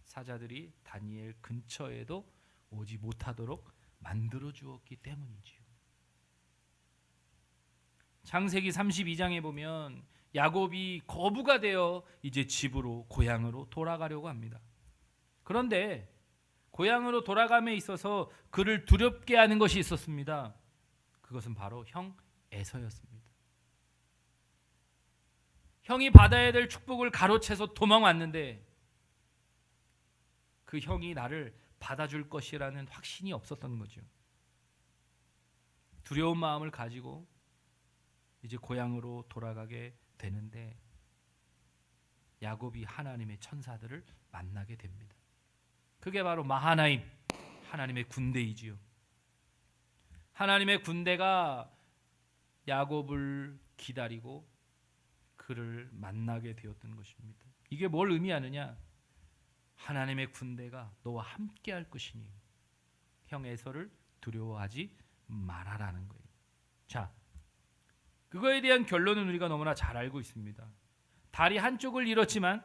사자들이 다니엘 근처에도 오지 못하도록 만들어 주었기 때문이지요. 창세기 32장에 보면 야곱이 거부가 되어 이제 집으로 고향으로 돌아가려고 합니다. 그런데 고향으로 돌아감에 있어서 그를 두렵게 하는 것이 있었습니다. 그것은 바로 형 에서였습니다. 형이 받아야 될 축복을 가로채서 도망왔는데 그 형이 나를 받아줄 것이라는 확신이 없었던 거죠. 두려운 마음을 가지고 이제 고향으로 돌아가게 되는데 야곱이 하나님의 천사들을 만나게 됩니다. 그게 바로 마하나임, 하나님의 군대이지요. 하나님의 군대가 야곱을 기다리고 그를 만나게 되었던 것입니다. 이게 뭘 의미하느냐? 하나님의 군대가 너와 함께 할 것이니 형 에서를 두려워하지 말아라는 거예요. 자, 그거에 대한 결론은 우리가 너무나 잘 알고 있습니다. 다리 한쪽을 잃었지만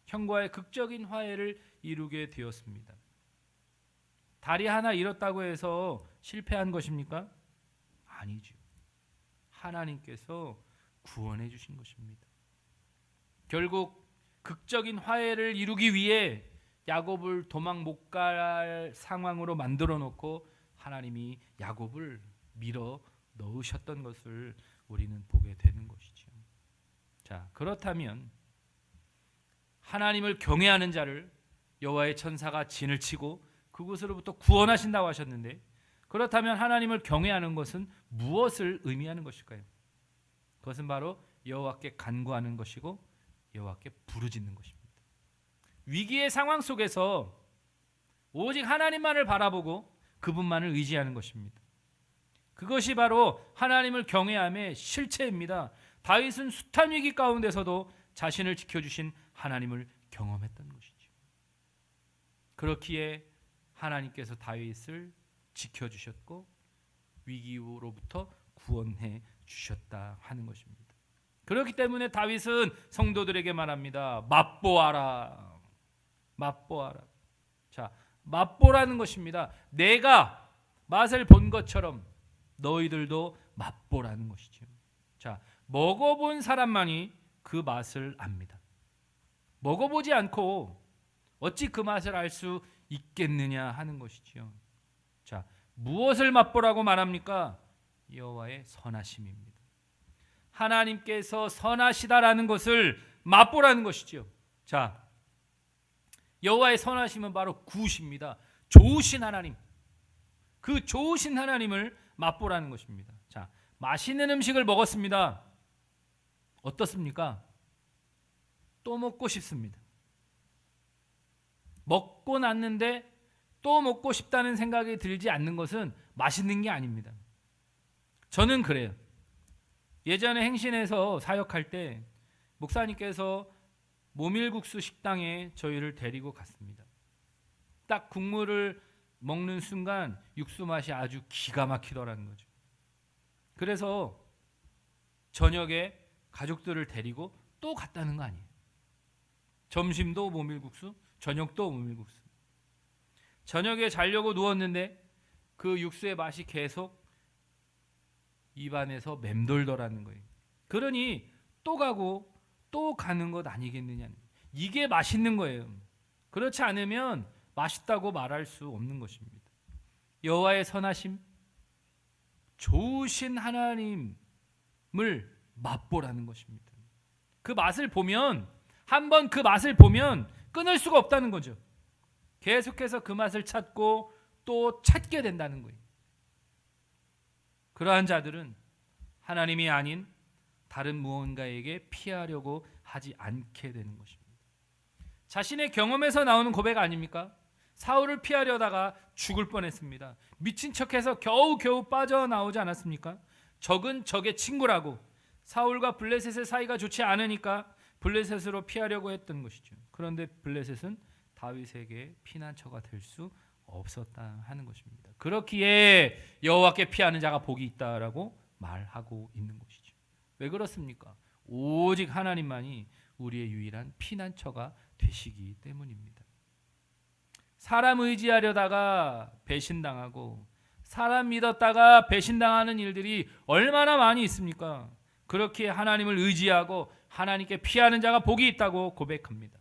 형과의 극적인 화해를 이루게 되었습니다. 다리 하나 잃었다고 해서 실패한 것입니까? 아니죠. 하나님께서 구원해 주신 것입니다. 결국 극적인 화해를 이루기 위해 야곱을 도망 못 갈 상황으로 만들어 놓고 하나님이 야곱을 밀어 넣으셨던 것을 우리는 보게 되는 것이죠. 자, 그렇다면 하나님을 경외하는 자를 여호와의 천사가 진을 치고 그곳으로부터 구원하신다고 하셨는데, 그렇다면 하나님을 경외하는 것은 무엇을 의미하는 것일까요? 그것은 바로 여호와께 간구하는 것이고 여호와께 부르짖는 것입니다. 위기의 상황 속에서 오직 하나님만을 바라보고 그분만을 의지하는 것입니다. 그것이 바로 하나님을 경외함의 실체입니다. 다윗은 숱한 위기 가운데서도 자신을 지켜주신 하나님을 경험했던 것이죠. 그렇기에 하나님께서 다윗을 지켜주셨고 위기로부터 구원해 주셨다 하는 것입니다. 그렇기 때문에 다윗은 성도들에게 말합니다. 맛보아라. 맛보아라. 자, 맛보라는 것입니다. 내가 맛을 본 것처럼 너희들도 맛보라는 것이죠. 자, 먹어본 사람만이 그 맛을 압니다. 먹어보지 않고 어찌 그 맛을 알 수 있겠느냐 하는 것이지요. 자, 무엇을 맛보라고 말합니까? 여호와의 선하심입니다. 하나님께서 선하시다라는 것을 맛보라는 것이죠. 자, 여호와의 선하심은 바로 굿입니다. 좋으신 하나님, 그 좋으신 하나님을 맛보라는 것입니다. 자, 맛있는 음식을 먹었습니다. 어떻습니까? 또 먹고 싶습니다. 먹고 났는데 또 먹고 싶다는 생각이 들지 않는 것은 맛있는 게 아닙니다. 저는 그래요. 예전에 행신에서 사역할 때 목사님께서 모밀국수 식당에 저희를 데리고 갔습니다. 딱 국물을 먹는 순간 육수 맛이 아주 기가 막히더라는 거죠. 그래서 저녁에 가족들을 데리고 또 갔다는 거 아니에요. 점심도 모밀국수, 저녁도 모밀국수. 저녁에 자려고 누웠는데 그 육수의 맛이 계속 입안에서 맴돌더라는 거예요. 그러니 또 가고 또 가는 것 아니겠느냐. 이게 맛있는 거예요. 그렇지 않으면 맛있다고 말할 수 없는 것입니다. 여호와의 선하심, 좋으신 하나님을 맛보라는 것입니다. 그 맛을 보면, 한번 그 맛을 보면 끊을 수가 없다는 거죠. 계속해서 그 맛을 찾고 또 찾게 된다는 거예요. 그러한 자들은 하나님이 아닌 다른 무언가에게 피하려고 하지 않게 되는 것입니다. 자신의 경험에서 나오는 고백 아닙니까? 사울을 피하려다가 죽을 뻔했습니다. 미친 척해서 겨우 빠져나오지 않았습니까? 적은 적의 친구라고, 사울과 블레셋의 사이가 좋지 않으니까 블레셋으로 피하려고 했던 것이죠. 그런데 블레셋은 다윗에게 피난처가 될 수 없었다 하는 것입니다. 그렇기에 여호와께 피하는 자가 복이 있다라고 말하고 있는 것이죠. 왜 그렇습니까? 오직 하나님만이 우리의 유일한 피난처가 되시기 때문입니다. 사람 의지하려다가 배신당하고 사람 믿었다가 배신당하는 일들이 얼마나 많이 있습니까? 그렇게 하나님을 의지하고 하나님께 피하는 자가 복이 있다고 고백합니다.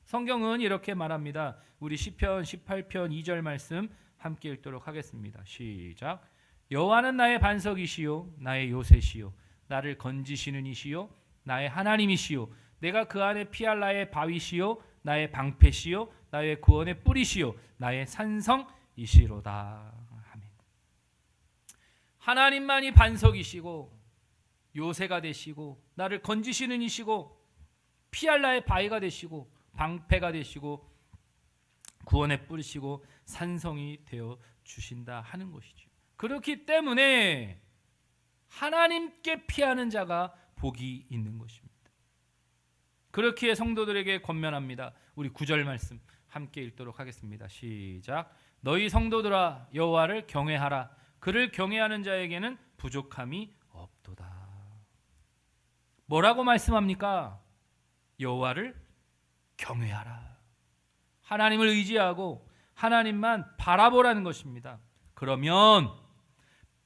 성경은 이렇게 말합니다. 우리 시편 18편 2절 말씀 함께 읽도록 하겠습니다. 시작. 여호와는 나의 반석이시요 나의 요새시요 나를 건지시는 이시요 나의 하나님이시요 내가 그 안에 피할 나의 바위시요 나의 방패시요 나의 구원의 뿌리시요 나의 산성이시로다. 아멘. 하나님만이 반석이시고 요새가 되시고 나를 건지시는 이시고 피할 나의 바위가 되시고 방패가 되시고 구원의 뿌리시고 산성이 되어 주신다 하는 것이죠. 그렇기 때문에 하나님께 피하는 자가 복이 있는 것입니다. 그렇기에 성도들에게 권면합니다. 우리 9절 말씀 함께 읽도록 하겠습니다. 시작. 너희 성도들아 여호와를 경외하라. 그를 경외하는 자에게는 부족함이 없도다. 뭐라고 말씀합니까? 여호와를 경외하라. 하나님을 의지하고 하나님만 바라보라는 것입니다. 그러면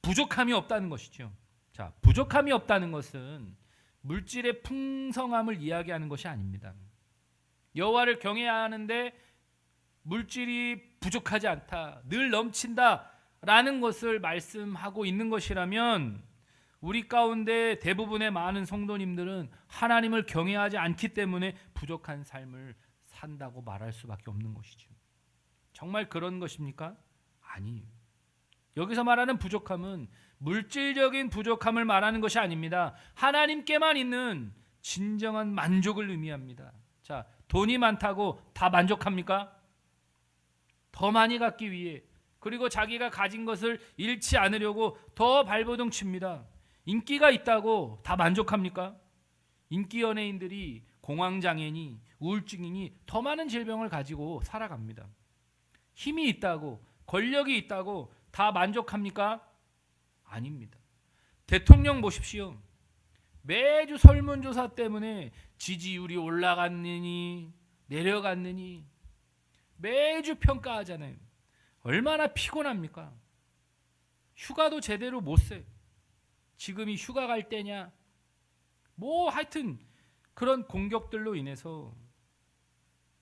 부족함이 없다는 것이죠. 자, 부족함이 없다는 것은 물질의 풍성함을 이야기하는 것이 아닙니다. 여호와를 경외하는데 물질이 부족하지 않다, 늘 넘친다라는 것을 말씀하고 있는 것이라면 우리 가운데 대부분의 많은 성도님들은 하나님을 경외하지 않기 때문에 부족한 삶을 산다고 말할 수밖에 없는 것이죠. 정말 그런 것입니까? 아니에요. 여기서 말하는 부족함은 물질적인 부족함을 말하는 것이 아닙니다. 하나님께만 있는 진정한 만족을 의미합니다. 자, 돈이 많다고 다 만족합니까? 더 많이 갖기 위해, 그리고 자기가 가진 것을 잃지 않으려고 더 발버둥 칩니다. 인기가 있다고 다 만족합니까? 인기 연예인들이 공황장애니 우울증이니 더 많은 질병을 가지고 살아갑니다. 힘이 있다고, 권력이 있다고 다 만족합니까? 아닙니다. 대통령 보십시오. 매주 설문조사 때문에 지지율이 올라갔느니 내려갔느니 매주 평가하잖아요. 얼마나 피곤합니까? 휴가도 제대로 못 써요. 지금이 휴가 갈 때냐? 뭐 하여튼 그런 공격들로 인해서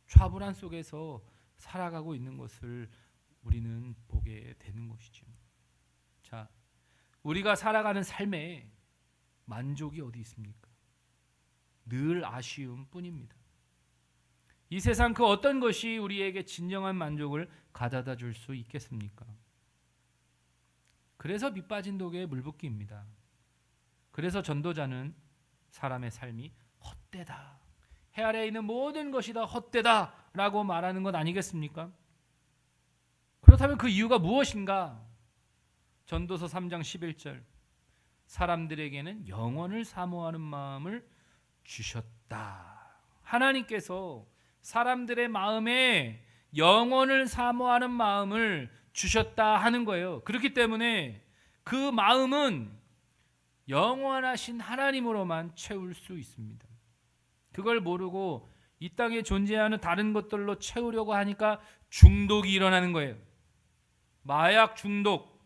좌불안 속에서 살아가고 있는 것을 우리는 보게 되는 것이죠. 자, 우리가 살아가는 삶에 만족이 어디 있습니까? 늘 아쉬움 뿐입니다. 이 세상 그 어떤 것이 우리에게 진정한 만족을 가져다 줄 수 있겠습니까? 그래서 밑빠진 독에 물붓기입니다. 그래서 전도자는 사람의 삶이 헛되다, 해 아래에 있는 모든 것이 다 헛되다 라고 말하는 것 아니겠습니까? 그렇다면 그 이유가 무엇인가? 전도서 3장 11절, 사람들에게는 영원을 사모하는 마음을 주셨다. 하나님께서 사람들의 마음에 영원을 사모하는 마음을 주셨다 하는 거예요. 그렇기 때문에 그 마음은 영원하신 하나님으로만 채울 수 있습니다. 그걸 모르고 이 땅에 존재하는 다른 것들로 채우려고 하니까 중독이 일어나는 거예요. 마약 중독,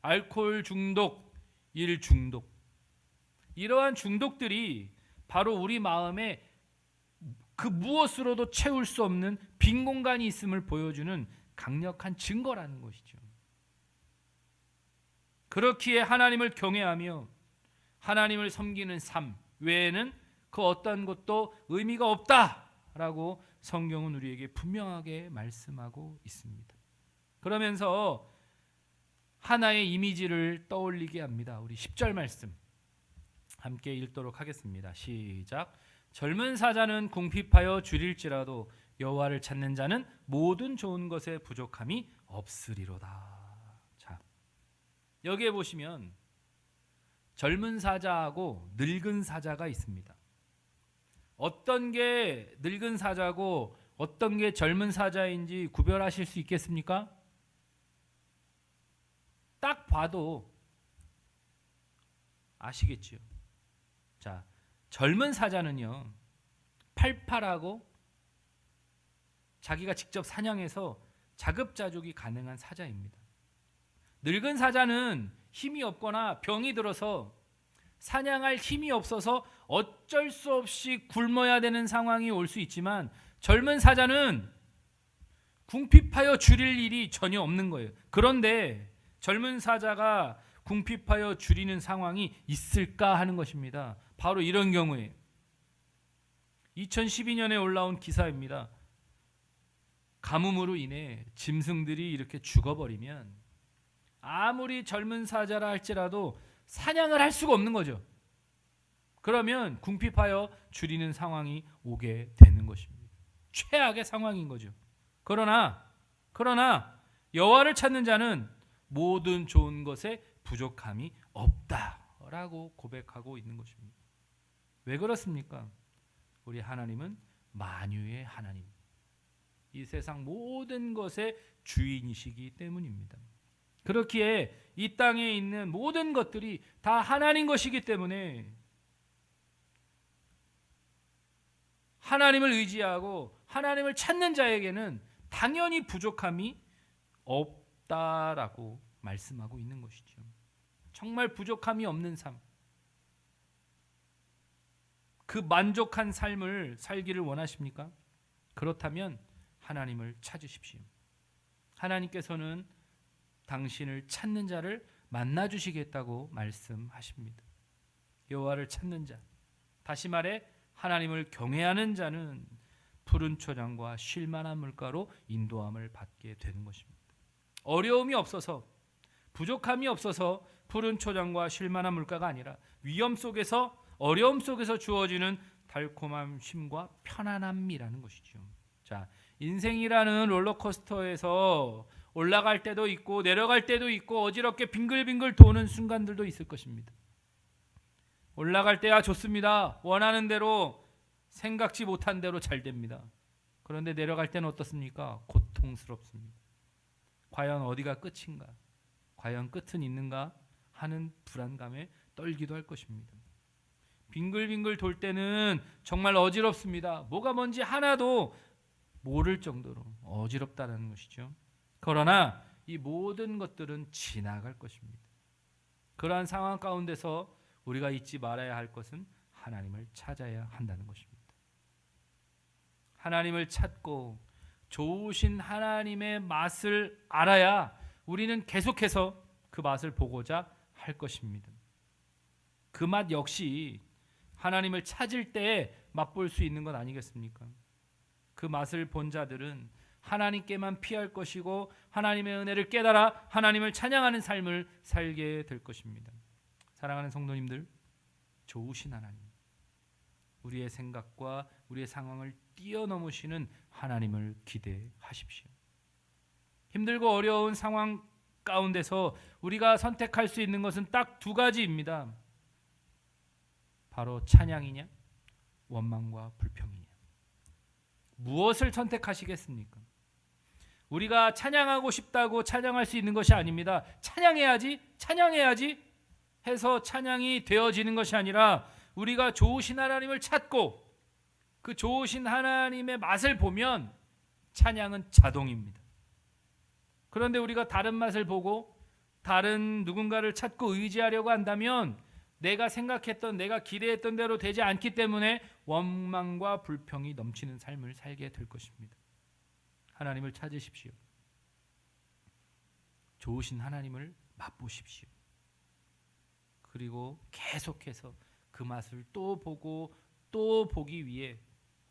알코올 중독, 일 중독. 이러한 중독들이 바로 우리 마음에 그 무엇으로도 채울 수 없는 빈 공간이 있음을 보여주는 강력한 증거라는 것이죠. 그렇기에 하나님을 경외하며 하나님을 섬기는 삶 외에는 그 어떤 것도 의미가 없다라고 성경은 우리에게 분명하게 말씀하고 있습니다. 그러면서 하나의 이미지를 떠올리게 합니다. 우리 10절 말씀 함께 읽도록 하겠습니다. 시작. 젊은 사자는 궁핍하여 줄일지라도 여호와를 찾는 자는 모든 좋은 것에 부족함이 없으리로다. 자, 여기에 보시면 젊은 사자하고 늙은 사자가 있습니다. 어떤 게 늙은 사자고 어떤 게 젊은 사자인지 구별하실 수 있겠습니까? 딱 봐도 아시겠지요. 자, 젊은 사자는요, 팔팔하고 자기가 직접 사냥해서 자급자족이 가능한 사자입니다. 늙은 사자는 힘이 없거나 병이 들어서 사냥할 힘이 없어서 어쩔 수 없이 굶어야 되는 상황이 올 수 있지만 젊은 사자는 궁핍하여 줄일 일이 전혀 없는 거예요. 그런데 젊은 사자가 궁핍하여 줄이는 상황이 있을까 하는 것입니다. 바로 이런 경우에 2012년에 올라온 기사입니다. 가뭄으로 인해 짐승들이 이렇게 죽어버리면 아무리 젊은 사자라 할지라도 사냥을 할 수가 없는 거죠. 그러면 궁핍하여 줄이는 상황이 오게 되는 것입니다. 최악의 상황인 거죠. 그러나 여호와를 찾는 자는 모든 좋은 것에 부족함이 없다라고 고백하고 있는 것입니다. 왜 그렇습니까? 우리 하나님은 만유의 하나님, 이 세상 모든 것의 주인이시기 때문입니다. 그렇기에 이 땅에 있는 모든 것들이 다 하나님 것이기 때문에 하나님을 의지하고 하나님을 찾는 자에게는 당연히 부족함이 없다라고 말씀하고 있는 것이죠. 정말 부족함이 없는 삶, 그 만족한 삶을 살기를 원하십니까? 그렇다면 하나님을 찾으십시오. 하나님께서는 당신을 찾는 자를 만나주시겠다고 말씀하십니다. 여호와를 찾는 자, 다시 말해 하나님을 경외하는 자는 푸른 초장과 쉴만한 물가로 인도함을 받게 되는 것입니다. 어려움이 없어서, 부족함이 없어서 푸른 초장과 쉴만한 물가가 아니라 위험 속에서, 어려움 속에서 주어지는 달콤한 쉼과 편안함이라는 것이죠. 자, 인생이라는 롤러코스터에서 올라갈 때도 있고 내려갈 때도 있고 어지럽게 빙글빙글 도는 순간들도 있을 것입니다. 올라갈 때야 좋습니다. 원하는 대로, 생각지 못한 대로 잘 됩니다. 그런데 내려갈 때는 어떻습니까? 고통스럽습니다. 과연 어디가 끝인가? 과연 끝은 있는가? 하는 불안감에 떨기도 할 것입니다. 빙글빙글 돌 때는 정말 어지럽습니다. 뭐가 뭔지 하나도 모를 정도로 어지럽다는 것이죠. 그러나 이 모든 것들은 지나갈 것입니다. 그러한 상황 가운데서 우리가 잊지 말아야 할 것은 하나님을 찾아야 한다는 것입니다. 하나님을 찾고 좋으신 하나님의 맛을 알아야 우리는 계속해서 그 맛을 보고자 할 것입니다. 그 맛 역시 하나님을 찾을 때 맛볼 수 있는 것 아니겠습니까? 그 맛을 본 자들은 하나님께만 피할 것이고 하나님의 은혜를 깨달아 하나님을 찬양하는 삶을 살게 될 것입니다. 사랑하는 성도님들, 좋으신 하나님, 우리의 생각과 우리의 상황을 뛰어넘으시는 하나님을 기대하십시오. 힘들고 어려운 상황 가운데서 우리가 선택할 수 있는 것은 딱 두 가지입니다. 바로 찬양이냐, 원망과 불평이냐. 무엇을 선택하시겠습니까? 우리가 찬양하고 싶다고 찬양할 수 있는 것이 아닙니다. 찬양해야지 해서 찬양이 되어지는 것이 아니라 우리가 좋으신 하나님을 찾고 그 좋으신 하나님의 맛을 보면 찬양은 자동입니다. 그런데 우리가 다른 맛을 보고 다른 누군가를 찾고 의지하려고 한다면 내가 생각했던, 내가 기대했던 대로 되지 않기 때문에 원망과 불평이 넘치는 삶을 살게 될 것입니다. 하나님을 찾으십시오. 좋으신 하나님을 맛보십시오. 그리고 계속해서 그 맛을 또 보고 또 보기 위해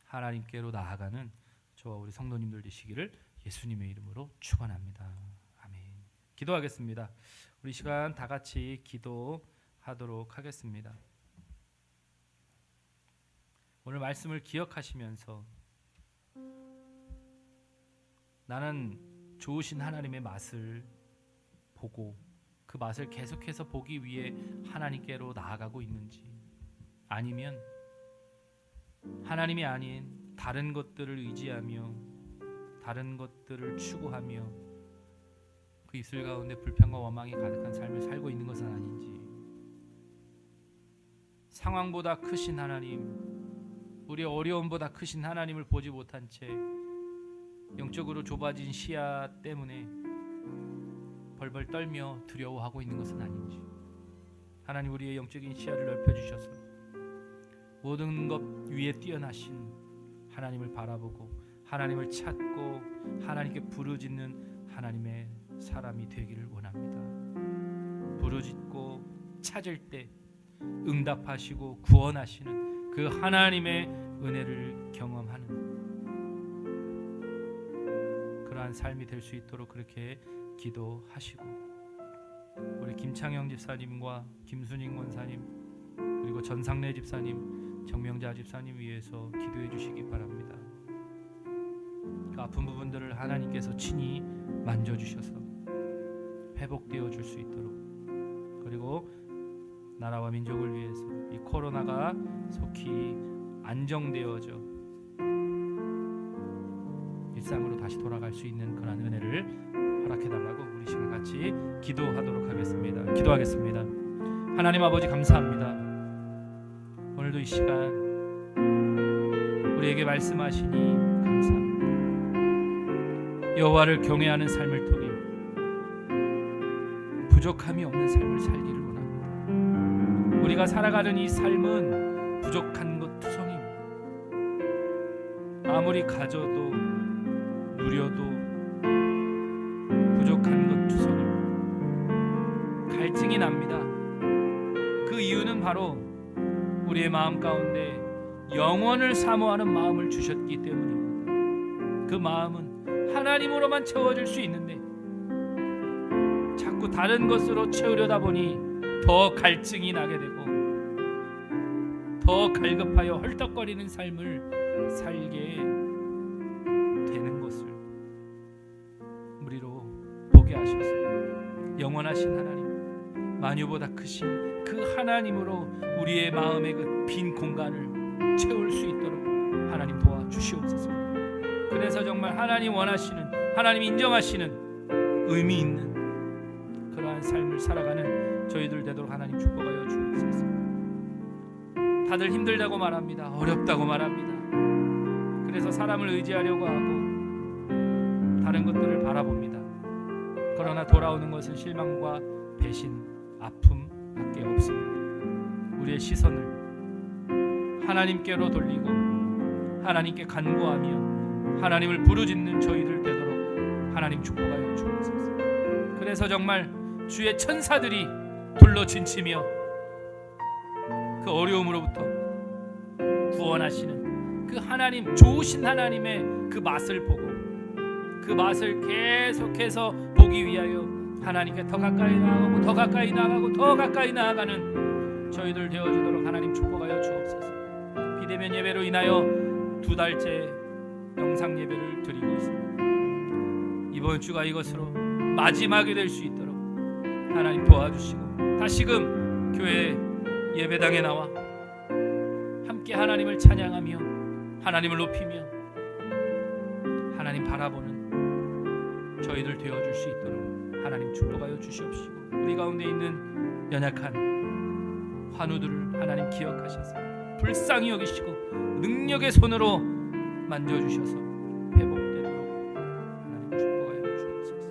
하나님께로 나아가는 저와 우리 성도님들 되시기를 예수님의 이름으로 축원합니다. 아멘. 기도하겠습니다. 우리 시간 다 같이 기도하도록 하겠습니다. 오늘 말씀을 기억하시면서 나는 좋으신 하나님의 맛을 보고 그 맛을 계속해서 보기 위해 하나님께로 나아가고 있는지, 아니면 하나님이 아닌 다른 것들을 의지하며 다른 것들을 추구하며 그 입술 가운데 불평과 원망이 가득한 삶을 살고 있는 것은 아닌지, 상황보다 크신 하나님, 우리의 어려움보다 크신 하나님을 보지 못한 채 영적으로 좁아진 시야 때문에 벌벌 떨며 두려워하고 있는 것은 아닌지, 하나님 우리의 영적인 시야를 넓혀주셔서 모든 것 위에 뛰어나신 하나님을 바라보고 하나님을 찾고 하나님께 부르짖는 하나님의 사람이 되기를 원합니다. 부르짖고 찾을 때 응답하시고 구원하시는 그 하나님의 은혜를 경험하는 그러한 삶이 될 수 있도록 그렇게 기도하시고, 우리 김창영 집사님과 김순익 원사님 그리고 전상래 집사님, 정명자 집사님 위해서 기도해 주시기 바랍니다. 그 아픈 부분들을 하나님께서 친히 만져주셔서 회복되어 줄 수 있도록, 그리고 나라와 민족을 위해서 이 코로나가 속히 안정되어져 일상으로 다시 돌아갈 수 있는 그런 은혜를 허락해달라고 우리 시간 같이 기도하도록 하겠습니다. 기도하겠습니다. 하나님 아버지 감사합니다. 오늘도 이 시간 우리에게 말씀하시니 감사합니다. 여호와를 경외하는 삶을 통해 부족함이 없는 삶을 살기를 원합니다. 우리가 살아가는 이 삶은 부족한 것 투성입니다. 아무리 가져도 누려도 부족한 것 투성입니다. 갈증이 납니다. 그 이유는 바로 우리의 마음 가운데 영원을 사모하는 마음을 주셨기 때문입니다. 그 마음은 하나님으로만 채워질 수 있는데 자꾸 다른 것으로 채우려다 보니 더 갈증이 나게 되고 더 갈급하여 헐떡거리는 삶을 살게 되는 것을 우리로 보게 하셔서 영원하신 하나님, 만유보다 크신 그 하나님으로 우리의 마음의 그 빈 공간을 채울 수 있도록 하나님 도와주시옵소서. 그래서 정말 하나님 원하시는, 하나님 인정하시는 의미 있는 그러한 삶을 살아가는 저희들 되도록 하나님 축복하여 주옵소서. 다들 힘들다고 말합니다. 어렵다고 말합니다. 그래서 사람을 의지하려고 하고 다른 것들을 바라봅니다. 그러나 돌아오는 것은 실망과 배신, 아픔밖에 없습니다. 우리의 시선을 하나님께로 돌리고 하나님께 간구하며 하나님을 부르짖는 저희들 되도록 하나님 축복하여 주옵소서. 그래서 정말 주의 천사들이 둘러 진치며 그 어려움으로부터 구원하시는 그 하나님, 좋으신 하나님의 그 맛을 보고 그 맛을 계속해서 보기 위하여 하나님께 더 가까이 나아가고 더 가까이 나아가고 더 가까이 나아가는 저희들 되어주도록 하나님 축복하여 주옵소서. 비대면 예배로 인하여 2달째 영상 예배를 드리고 있습니다. 이번 주가 이것으로 마지막이 될 수 있도록 하나님 도와주시고 다시금 교회 예배당에 나와 함께 하나님을 찬양하며 하나님을 높이며 하나님 바라보는 저희들 되어줄 수 있도록 하나님 축복하여 주시옵시고 우리 가운데 있는 연약한 환우들을 하나님 기억하셔서 불쌍히 여기시고 능력의 손으로 만져주셔서 회복되도록 하나님 축복하여 주옵소서.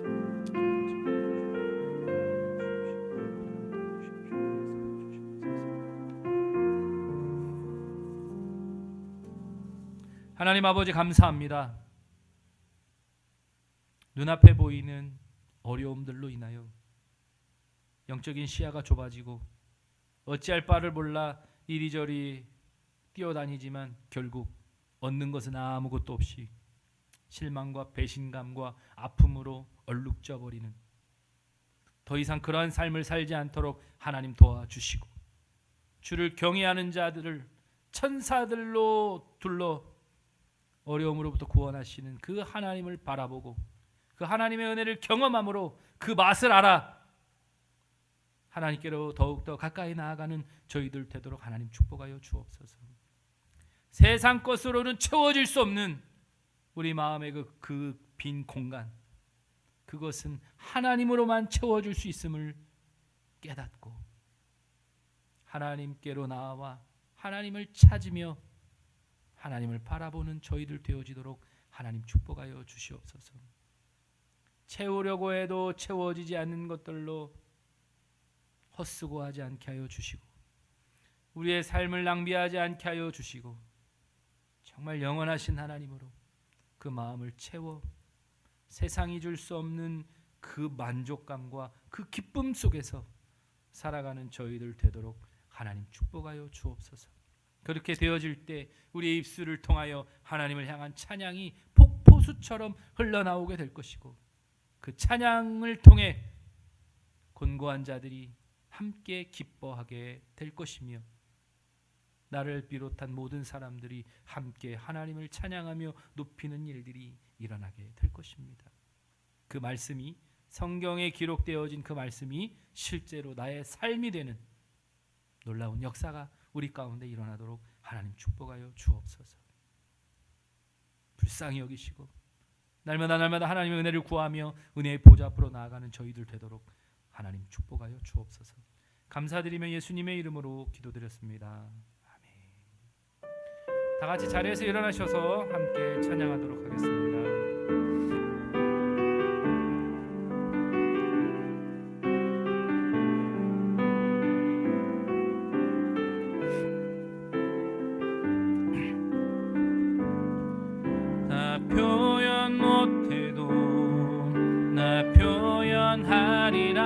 하나님 아버지 감사합니다. 눈앞에 보이는 어려움들로 인하여 영적인 시야가 좁아지고 어찌할 바를 몰라 이리저리 뛰어다니지만 결국 얻는 것은 아무것도 없이 실망과 배신감과 아픔으로 얼룩져 버리는 더 이상 그러한 삶을 살지 않도록 하나님 도와주시고 주를 경외하는 자들을 천사들로 둘러 어려움으로부터 구원하시는 그 하나님을 바라보고 그 하나님의 은혜를 경험함으로 그 맛을 알아 하나님께로 더욱더 가까이 나아가는 저희들 되도록 하나님 축복하여 주옵소서. 세상 것으로는 채워질 수 없는 우리 마음의 그 빈 공간, 그것은 하나님으로만 채워줄 수 있음을 깨닫고 하나님께로 나아와 하나님을 찾으며 하나님을 바라보는 저희들 되어지도록 하나님 축복하여 주시옵소서. 채우려고 해도 채워지지 않는 것들로 헛수고하지 않게 하여 주시고 우리의 삶을 낭비하지 않게 하여 주시고 정말 영원하신 하나님으로 그 마음을 채워 세상이 줄 수 없는 그 만족감과 그 기쁨 속에서 살아가는 저희들 되도록 하나님 축복하여 주옵소서. 그렇게 되어질 때 우리의 입술을 통하여 하나님을 향한 찬양이 폭포수처럼 흘러나오게 될 것이고 그 찬양을 통해 곤고한 자들이 함께 기뻐하게 될 것이며 나를 비롯한 모든 사람들이 함께 하나님을 찬양하며 높이는 일들이 일어나게 될 것입니다. 그 말씀이 성경에 기록되어진 그 말씀이 실제로 나의 삶이 되는 놀라운 역사가 우리 가운데 일어나도록 하나님 축복하여 주옵소서. 불쌍히 여기시고 날마다 하나님의 은혜를 구하며 은혜의 보좌 앞으로 나아가는 저희들 되도록 하나님 축복하여 주옵소서. 감사드리며 예수님의 이름으로 기도드렸습니다. 아멘. 다 같이 자리에서 일어나셔서 함께 찬양하도록 하겠습니다. 나 표현 못해도 나 표현하리라.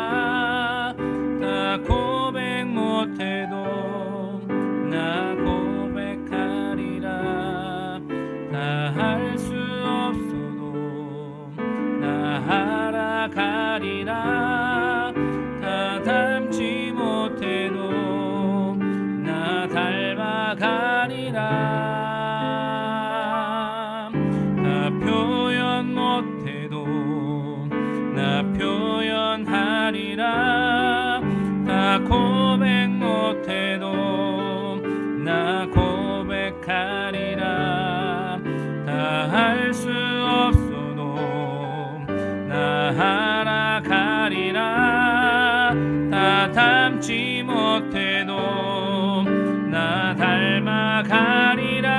나 고백 못해도 나 고백하리라. 나 할 수 없어도 나 하라 가리라. 닮아가리라. 나 표현 못해도 나 표현하리라. 나 고백 못해도 나 고백하리라. 다 할 수 없어도 나 알아가리라. 다 닮지 못해도 나 닮아가리라.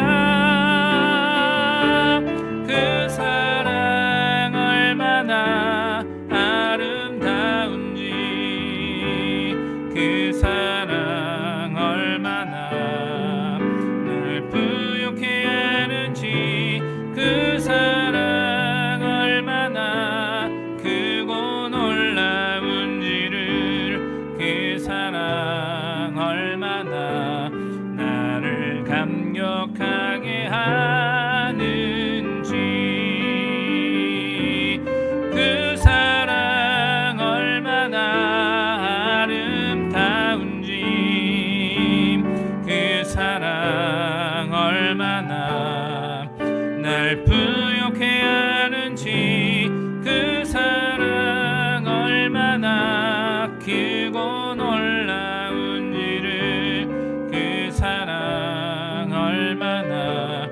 그 사랑 얼마나 아름다운지, 그 사랑 얼마나 늘 부욕해 하는지, 그 사랑 얼마나 크고 놀라운지를, 그 사랑 얼마나 나를 감격하게 하는지, 그 사랑 얼마나 아름다운지, 그 사랑 얼마나 날 부욕해 하는지, 그 사랑 얼마나 크고 놀라운지를, 그 사랑 얼마나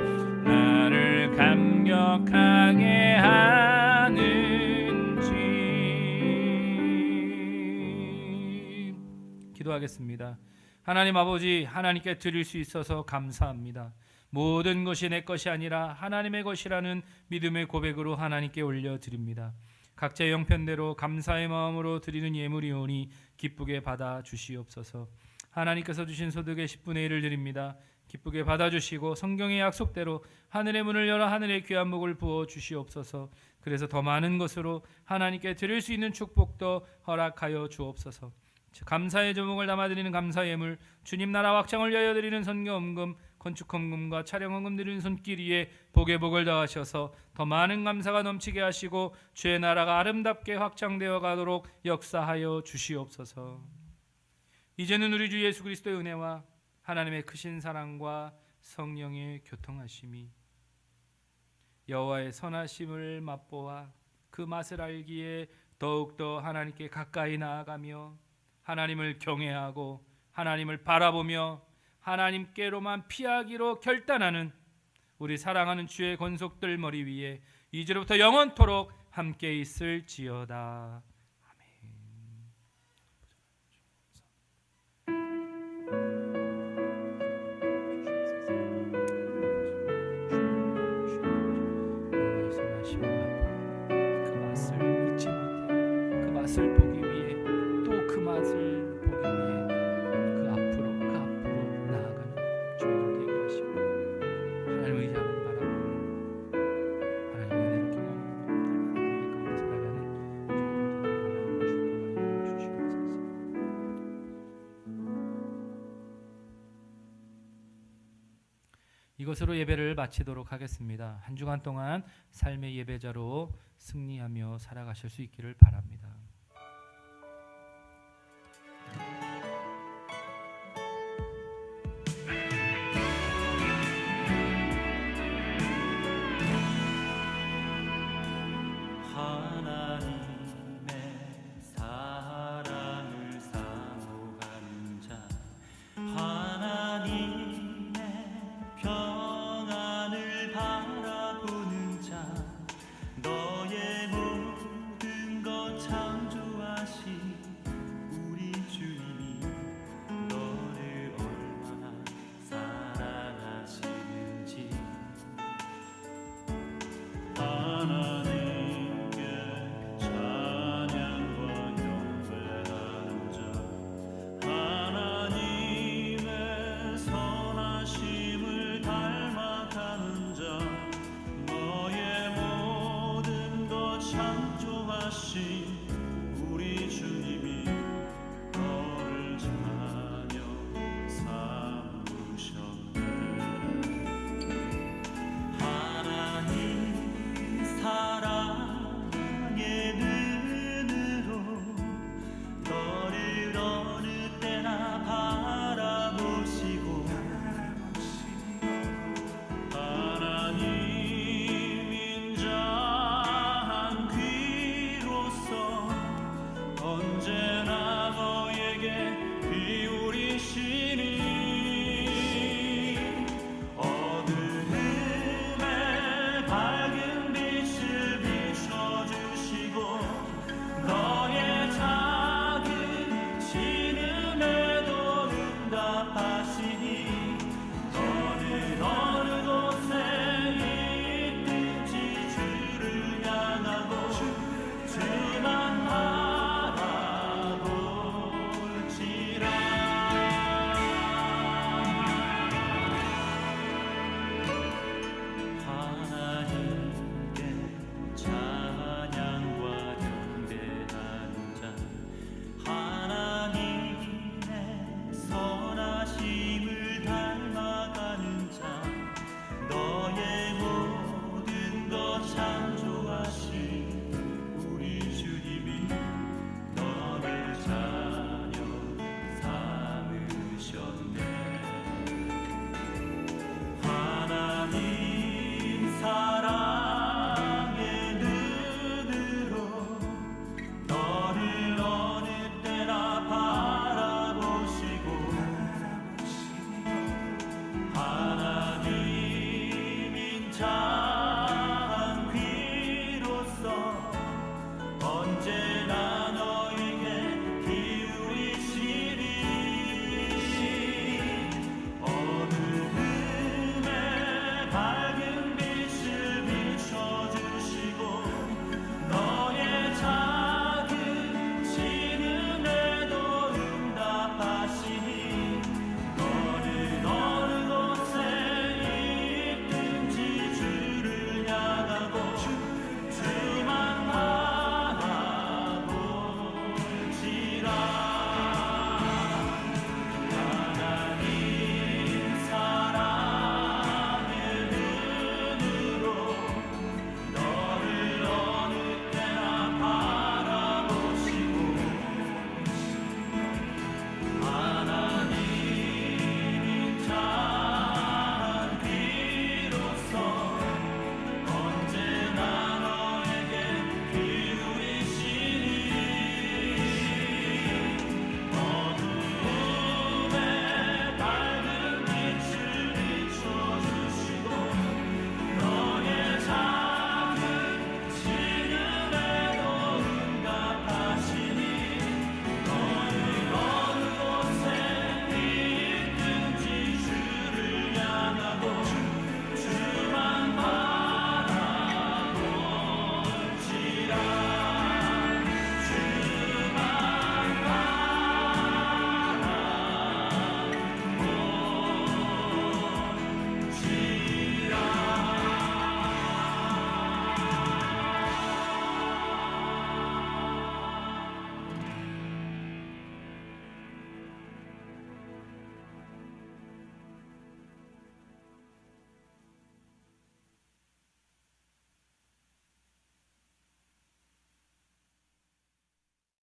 나를 감격하게 하는지. 기도하겠습니다. 하나님 아버지, 하나님께 드릴 수 있어서 감사합니다. 모든 것이 내 것이 아니라 하나님의 것이라는 믿음의 고백으로 하나님께 올려드립니다. 각자의 형편대로 감사의 마음으로 드리는 예물이오니 기쁘게 받아 주시옵소서. 하나님께서 주신 소득의 10분의 1을 드립니다. 기쁘게 받아주시고 성경의 약속대로 하늘의 문을 열어 하늘의 귀한 복을 부어 주시옵소서. 그래서 더 많은 것으로 하나님께 드릴 수 있는 축복도 허락하여 주옵소서. 감사의 제목을 담아드리는 감사 예물, 주님 나라 확장을 위하여 드리는 선교헌금, 건축헌금과 차량헌금 드리는 손길 위에 복의 복을 더하셔서 더 많은 감사가 넘치게 하시고 주의 나라가 아름답게 확장되어 가도록 역사하여 주시옵소서. 이제는 우리 주 예수 그리스도의 은혜와 하나님의 크신 사랑과 성령의 교통하심이, 여호와의 선하심을 맛보아 그 맛을 알기에 더욱더 하나님께 가까이 나아가며 하나님을 경외하고 하나님을 바라보며 하나님께로만 피하기로 결단하는 우리 사랑하는 주의 권속들 머리 위에 이제로부터 영원토록 함께 있을지어다. 그 맛을 잊지 못해 그 맛을 보기 위해 또 그 맛을 보기 위해 그 앞으로 나아가는 저희들 되게 하시고 하나님의 의지하는 바라고 하나님의 은혜를 경험하고 날마다 그 가운데서 나가는 저희들 하나님의 축복하여 주시옵소서. 이것으로 예배를 마치도록 하겠습니다. 한 주간 동안 삶의 예배자로 승리하며 살아가실 수 있기를 바랍니다.